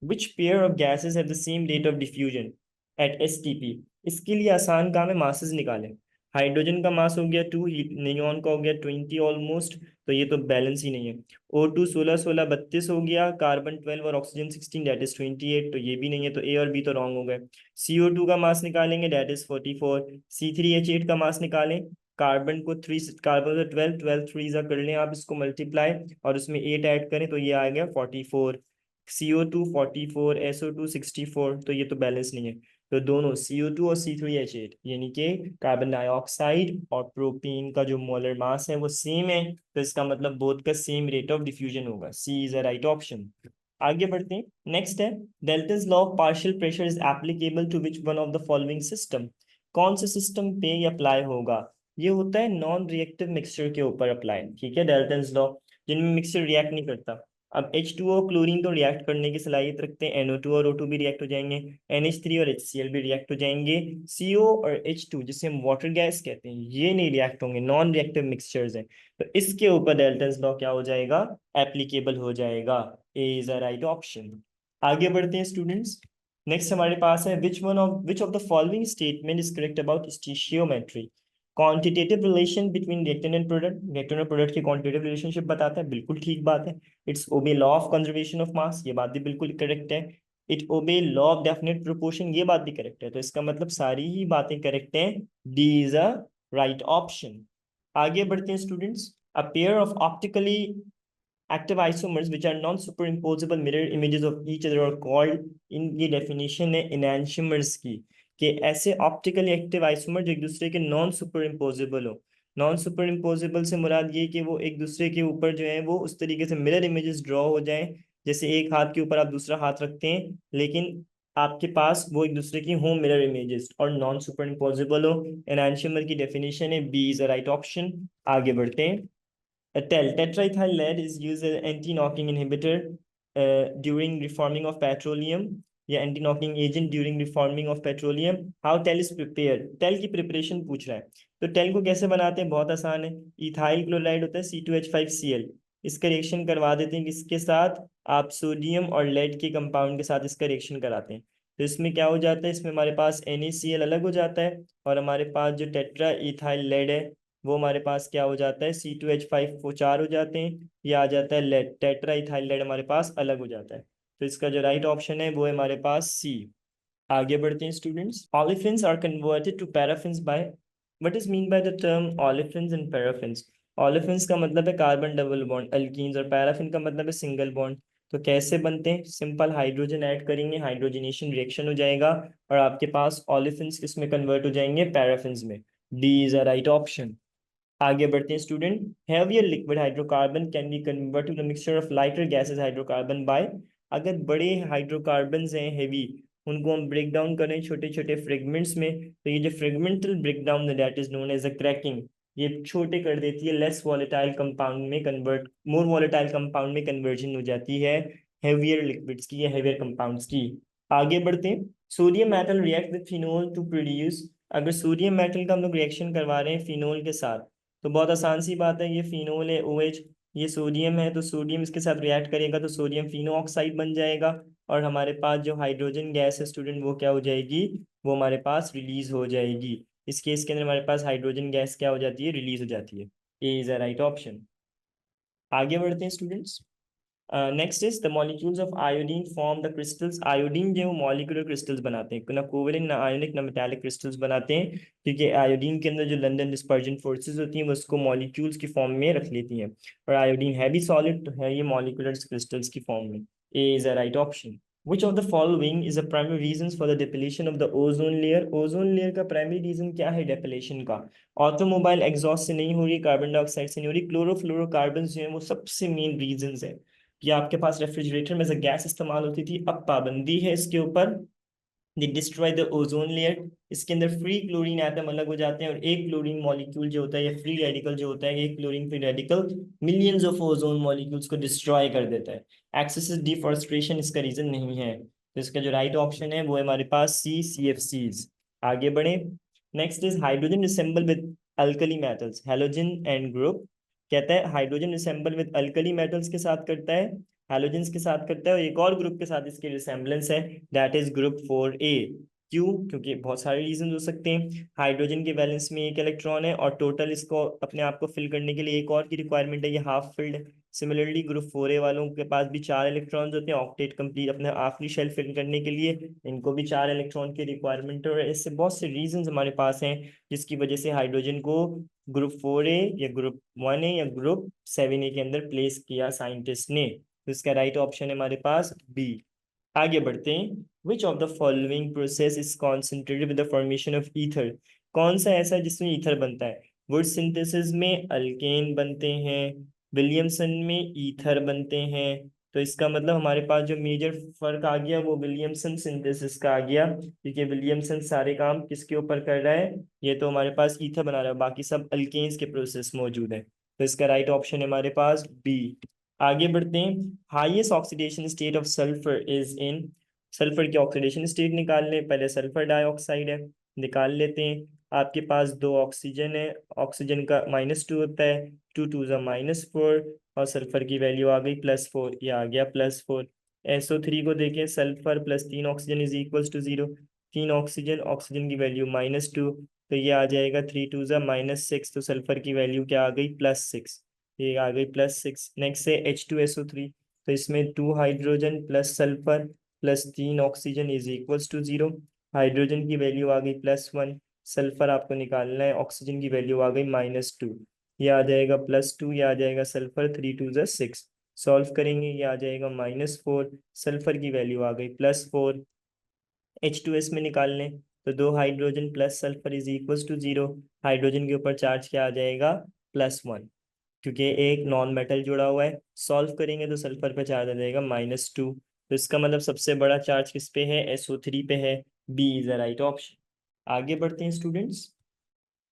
Which pair of gases have the same rate of diffusion at STP। इसके लिए आसान काम है, मासेस निकालें। हाइड्रोजन का मास हो गया 2, नियॉन का हो गया 20 ऑलमोस्ट, तो ये तो बैलेंस ही नहीं है। O2 16 16 32 हो गया, कार्बन 12 और ऑक्सीजन 16 दैट इज 28, तो ये भी नहीं है, तो ए और बी तो रॉन्ग हो गए। CO2 का मास निकालेंगे दैट इज 44। C3H8 का मास निकालें, कार्बन को 3, कार्बन को 12 12 3 कर लें आप इसको मल्टीप्लाई, और उसमें 8 ऐड करें तो ये आ गया 44। CO2 44, SO2 64, तो ये तो बैलेंस नहीं है। तो दोनों CO2 और C3H8 यानी कि कार्बन डाइऑक्साइड और प्रोपेन का जो मोलर मास है वो सेम है, तो इसका मतलब बोथ का सेम रेट ऑफ डिफ्यूजन होगा। C is a right option. आगे बढ़ते हैं। नेक्स्ट है Dalton's law of partial pressure is applicable to which one of the following system. कौन से सिस्टम पे ये अप्लाई होगा, ये होता है नॉन रिएक्टिव मिक्सचर के ऊपर अप्लाई, ठीक है, डेल्टन्स लॉ, जिनमें मिक्सचर रिएक्ट नहीं करता। अब H2O क्लोरीन तो रिएक्ट करने की सलाहियत रखते हैं, NO2 और O2 भी रिएक्ट हो जाएंगे, NH3 और HCl भी रिएक्ट हो जाएंगे। CO और H2 जिसे हम वाटर गैस कहते हैं ये नहीं रिएक्ट होंगे, नॉन रिएक्टिव मिक्सचर्स हैं, तो इसके ऊपर डेल्टन्स लॉ क्या हो जाएगा, एप्लीकेबल हो जाएगा। A is a right option. आगे बढ़ते हैं स्टूडेंट्स। नेक्स्ट हमारे पास है which of the following statement is correct about stoichiometry. Quantitative relation between reactant and product, reactant और प्रोडक्ट की क्वांटिटेटिव रिलेशनशिप बताता है, बिल्कुल ठीक बात है। It's obey law of conservation of mass, ये बात भी बिल्कुल करेक्ट है। इट ओबे लॉ ऑफ डेफिनेट प्रोपोर्शन, ये बात भी करेक्ट है, तो इसका मतलब सारी ही बातें करेक्ट हैं। D is a right option. आगे बढ़ते हैं students. A pair of optically active isomers which are non superimposable mirror images of each other are called, इन ये डेफिनेशन है इनैंशियमर्स की, कि ऐसे ऑप्टिकली एक्टिव आइसोमर जो एक दूसरे के नॉन सुपरइम्पोजेबल हो। नॉन सुपरइम्पोजेबल से मुराद ये कि वो एक दूसरे के ऊपर जो है वो उस तरीके से मिरर इमेजेस ड्रॉ हो जाएं, जैसे एक हाथ के ऊपर आप दूसरा हाथ रखते हैं लेकिन आपके पास वो एक दूसरे की होम मिरर इमेजेस और नॉन सुपर इम्पोजिबल हो। एनान्शियमर की डेफिनेशन है B is the right option. आगे बढ़ते हैं। Tetraethyl lead is used as an anti-knocking inhibitor during reforming of petroleum, या anti-knocking agent during reforming of petroleum. How टेल is prepared? टेल की प्रिपरेशन पूछ रहा है, तो टेल को कैसे बनाते हैं, बहुत आसान है। इथाइल क्लोराइड होता है C2H5Cl, इसका रिएक्शन करवा देते हैं किसके साथ, आप सोडियम और लेड के कंपाउंड के साथ इसका रिएक्शन कराते हैं। तो इसमें क्या हो जाता है, इसमें हमारे पास NaCl अलग हो जाता है और हमारे पास जो टेट्रा इथाइल लेड है वो हमारे पास क्या हो जाता है, C2H5 वो 4 हो जाते हैं, ये आ जाता है लेड, टेट्रा इथाइल लेड हमारे पास अलग हो जाता है। तो इसका जो राइट ऑप्शन है वो है हमारे पास सी। आगे बढ़ते हैं students. Olefins are converted to paraffins by, what is mean by the term olefins and paraffins. Olefins का मतलब है कार्बन डबल बॉन्ड अल्कीन्स, और पैराफिन का मतलब है सिंगल बॉन्ड। तो कैसे बनते हैं, सिंपल हाइड्रोजन ऐड करेंगे, हाइड्रोजनेशन रिएक्शन हो जाएगा और आपके पास ऑलिफिन्स किसमें कन्वर्ट हो जाएंगे, पैराफिन्स में। D is a right option. आगे बढ़ते हैं student. Heavier liquid hydrocarbon can be convert to the mixture of lighter gases hydrocarbon by, अगर बड़े हाइड्रोकार्बन हैं हेवी, उनको हम ब्रेक डाउन करें छोटे छोटे फ्रेगमेंट्स में, तो ये जो fragmental break down that is known as a cracking, ये छोटे कर देती है, लेस वॉलेटाइल कंपाउंड में कन्वर्ट, मोर वॉलेटाइल कंपाउंड में कन्वर्जन हो जाती है हेवियर लिक्विड्स की या हेवियर कंपाउंड्स की। आगे बढ़ते हैं। Sodium metal react with phenol to produce, अगर सोडियम मेटल का हम लोग रिएक्शन करवा रहे हैं फिनोल के साथ, तो बहुत आसान सी बात है, ये फिनोल है OH, ये सोडियम है, तो सोडियम इसके साथ रिएक्ट करेगा तो सोडियम फिनो ऑक्साइड बन जाएगा और हमारे पास जो हाइड्रोजन गैस है स्टूडेंट वो क्या हो जाएगी, वो हमारे पास रिलीज हो जाएगी। इस केस के अंदर हमारे पास हाइड्रोजन गैस क्या हो जाती है, रिलीज हो जाती है। A is the right option. आगे बढ़ते हैं students. Next is the molecules of iodine form the crystals, iodine जो है वो मॉलिक्यूलर क्रिस्टल्स बनाते हैं, ना कोवेलेंट ना आयोनिक ना मेटालिक क्रिस्टल्स बनाते हैं, क्योंकि आयोडीन के अंदर जो लंदन डिस्पर्जन फोर्सेस होती हैं वो उसको मॉलिक्यूल्स की फॉर्म में रख लेती हैं, और आयोडीन है भी सॉलिड, तो है ये मॉलिक्यूलर क्रिस्टल्स की फॉर्म में। A is a right option. Which of the following is the primary reasons for the depletion of the ozone layer? Ozone layer का प्राइमरी रीजन क्या है डेपिलेशन का? ऑटोमोबाइल एग्जॉस्ट से नहीं हो रही, कार्बन डाइऑक्साइड से नहीं हो रही, क्लोरोफ्लोरोकार्बन जो है वो सबसे मेन रीजन है। कि आपके पास रेफ्रिजरेटर में से गैस इस्तेमाल होती थी, अब पाबंदी है इसके ऊपर, दे डिस्ट्रॉय द ओजोन लेयर। इसके अंदर फ्री क्लोरीन एटम अलग हो जाते हैं और एक क्लोरीन मॉलिक्यूल जो होता है या फ्री रेडिकल जो होता है, एक chlorine free radical millions of ozone molecules को डिस्ट्रॉय कर देता है। एक्सेसिव डिफॉरेस्टेशन इसका रीजन नहीं है, तो इसका जो राइट ऑप्शन है वो है हमारे पास CFCs। आगे बढ़े। Next is hydrogen resemble with alkali metals, halogen and group. कहता है hydrogen resemble with alkali metals के साथ करता है, हैलोजेंस के साथ करता है, और एक और ग्रुप के साथ इसकी रिसेम्बलेंस है, दैट इज ग्रुप 4A। क्यों, क्योंकि बहुत सारे रीजन हो सकते हैं। हाइड्रोजन के बैलेंस में एक इलेक्ट्रॉन है और टोटल इसको अपने आप को फिल करने के लिए एक और की रिक्वायरमेंट है, ये half filled. Similarly group 4A वालों के पास भी 4 इलेक्ट्रॉन्स होते हैं, ऑक्टेट कंप्लीट अपने आखिरी शेल फिल करने के लिए इनको भी 4 इलेक्ट्रॉन की रिक्वायरमेंट है, और इससे बहुत से रीजन हमारे पास हैं जिसकी वजह से हाइड्रोजन को ग्रुप 4A या ग्रुप 1A या ग्रुप 7A के अंदर प्लेस किया साइंटिस्ट ने। तो इसका राइट ऑप्शन है हमारे पास बी। आगे बढ़ते हैं। विच of the following process is concentrated with the formation of ether, कौन सा ऐसा है जिसमें ईथर बनता है? वुड सिंथेसिस में अल्केन बनते हैं, विलियमसन में ईथर बनते हैं, तो इसका मतलब हमारे पास जो मेजर फर्क आ गया वो विलियमसन सिंथेसिस का आ गया, क्योंकि विलियमसन सारे काम किसके ऊपर कर रहा है, ये तो हमारे पास ईथर बना रहा है, बाकी सब अल्केन्स के प्रोसेस मौजूद है। तो इसका राइट ऑप्शन है हमारे पास बी। आगे बढ़ते हैं। Highest oxidation state of sulphur is in, sulphur की ऑक्सीडेशन स्टेट निकाल लें, पहले सल्फर डाइऑक्साइड है, निकाल लेते हैं। आपके पास 2 ऑक्सीजन है, ऑक्सीजन का -2 होता है, 2 2 -4, और सल्फर की वैल्यू आ गई +4, ये आ गया +4। SO3 को देखें, sulphur plus 3 oxygen is equals to 0, 3 oxygen, oxygen की वैल्यू -2, तो ये आ जाएगा 3 2 -6, तो सल्फर की वैल्यू क्या आ गई, +6, ये आ गई +6। नेक्स्ट है H2SO3, तो इसमें 2 hydrogen plus sulphur plus 3 oxygen is equals to 0, hydrogen की वैल्यू आ गई +1, सल्फर आपको निकालना है, ऑक्सीजन की वैल्यू आ गई -2, ये आ जाएगा +2, ये आ जाएगा सल्फर, 3 2 6। सॉल्व करेंगे ये आ जाएगा -4, सल्फर की वैल्यू आ गई +4, H2S में निकाल लें तो 2 hydrogen plus sulphur is equal to 0, hydrogen के ऊपर चार्ज क्या आ जाएगा +1, क्योंकि एक नॉन मेटल जुड़ा हुआ है। सॉल्व करेंगे तो सल्फर पे चार्ज आ जाएगा -2, तो इसका मतलब सबसे बड़ा चार्ज किस पे है, SO3 पे है। B is the right option. आगे बढ़ते हैं students.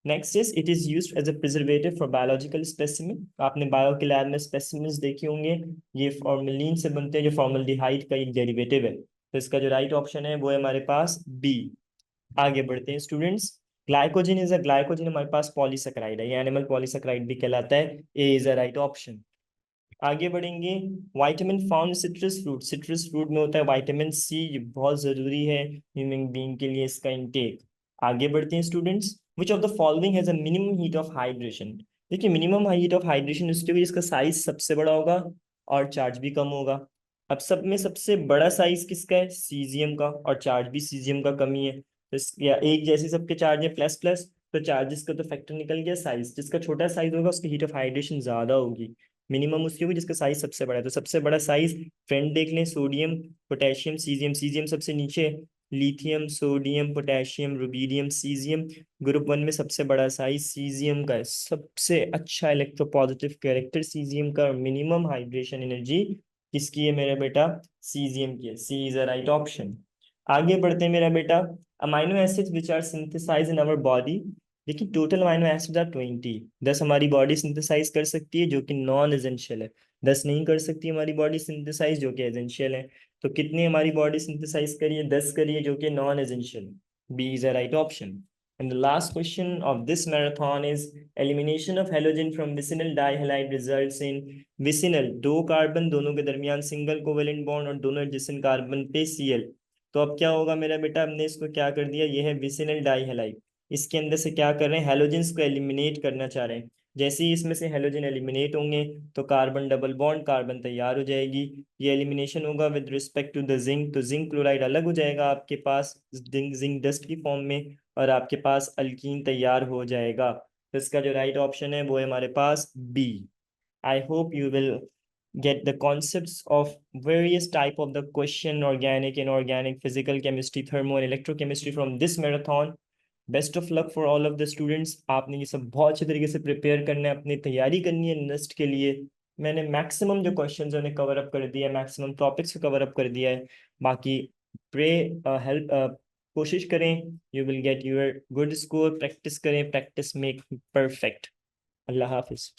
Next is it is used as a preservative for biological specimen. आपने बायो के लैब में स्पेसिमेंस देखे होंगे, ये फॉर्मेलिन से बनते हैं, जो फॉर्मल्डिहाइड का एक डेरिवेटिव है। तो इसका जो राइट ऑप्शन है वो है हमारे पास बी। आगे बढ़ते हैं students. Glycogen is a glycogen हमारे पास पॉलीसेकेराइड है, ये एनिमल पॉलीसेकेराइड भी कहलाता है। A is a right option. आगे बढ़ेंगे। Vitamin found citrus fruit, citrus fruit में होता है विटामिन सी, ये बहुत जरूरी है ह्यूमन बीइंग के लिए इसका इंटेक। आगे बढ़ते हैं students. Which of the following has a minimum heat of hydration. देखिए मिनिमम हीट ऑफ हाइड्रेशन उसके लिए इसका साइज सबसे बड़ा होगा और चार्ज भी कम होगा। अब सब में सबसे बड़ा साइज किसका है, सीजियम का, और चार्ज भी सीजियम का कम ही है। तो या एक जैसे सबके चार्ज है प्लस प्लस, तो चार्जेस का तो फैक्टर निकल गया। साइज जिसका छोटा साइज होगा उसकी हीट ऑफ हाइड्रेशन ज्यादा होगी। मिनिमम उसकी होगी जिसका साइज सबसे बड़ा है। तो सबसे बड़ा साइज फ्रेंड देख लें, सोडियम पोटेशियम सीजियम, सीजियम सबसे नीचे, lithium sodium potassium rubidium caesium. Group 1 में सबसे बड़ा साइज सीजियम का है, सबसे अच्छा इलेक्ट्रोपॉजिटिव कैरेक्टर सीजियम का, और मिनिमम हाइड्रेशन एनर्जी किसकी है मेरा बेटा, सीजियम की है। C is a right option. आगे बढ़ते हैं मेरा बेटा। Amino acids which are synthesize in our body. देखिए टोटल अमाइनो एसिड आर 20, 10 हमारी बॉडी सिंथेसाइज कर सकती है जो कि नॉन एसेंशियल है, 10 नहीं कर सकती हमारी बॉडी सिंथेसाइज जो कि एसेंशियल है। तो कितनी हमारी बॉडी सिंथेसाइज करिए, 10 करिए जो कि non essential. B is a right option. And the last question of this marathon is elimination of halogen from vicinal dihalide results in vicinal, दो कार्बन दोनों के दरमियान सिंगल कोवेलेंट बॉन्ड और दोनों एडजेसेंट कार्बन पे Cl। तो अब क्या होगा मेरा बेटा, हमने इसको क्या कर दिया, ये है विसिनल डाइहैलाइड, इसके अंदर से क्या कर रहे हैं, हेलोजेंस को एलिमिनेट करना चाह रहे हैं। जैसे ही इसमें से हेलोजन एलिमिनेट होंगे तो कार्बन डबल बॉन्ड कार्बन तैयार हो जाएगी। ये एलिमिनेशन होगा with respect to the zinc, तो जिंक क्लोराइड अलग हो जाएगा आपके पास जिंक डस्ट की फॉर्म में, और आपके पास अल्कीन तैयार हो जाएगा। तो इसका जो राइट ऑप्शन है वो है हमारे पास B. I hope you will get the concepts of various type of the question, organic, inorganic, physical chemistry, thermo and electrochemistry from this marathon. Best of luck for all of the students. आपने ये सब बहुत अच्छे तरीके से prepare करना है, अपनी तैयारी करनी है नेक्स्ट के लिए। मैंने मैक्सिमम जो क्वेश्चंस उन्हें कवर अप कर दिया है, मैक्सिमम टॉपिक्स को कवर अप कर दिया है। बाकी प्रे हेल्प कोशिश करें, you will get your good score. Practice करें, प्रैक्टिस मेक परफेक्ट। अल्लाह हाफिज।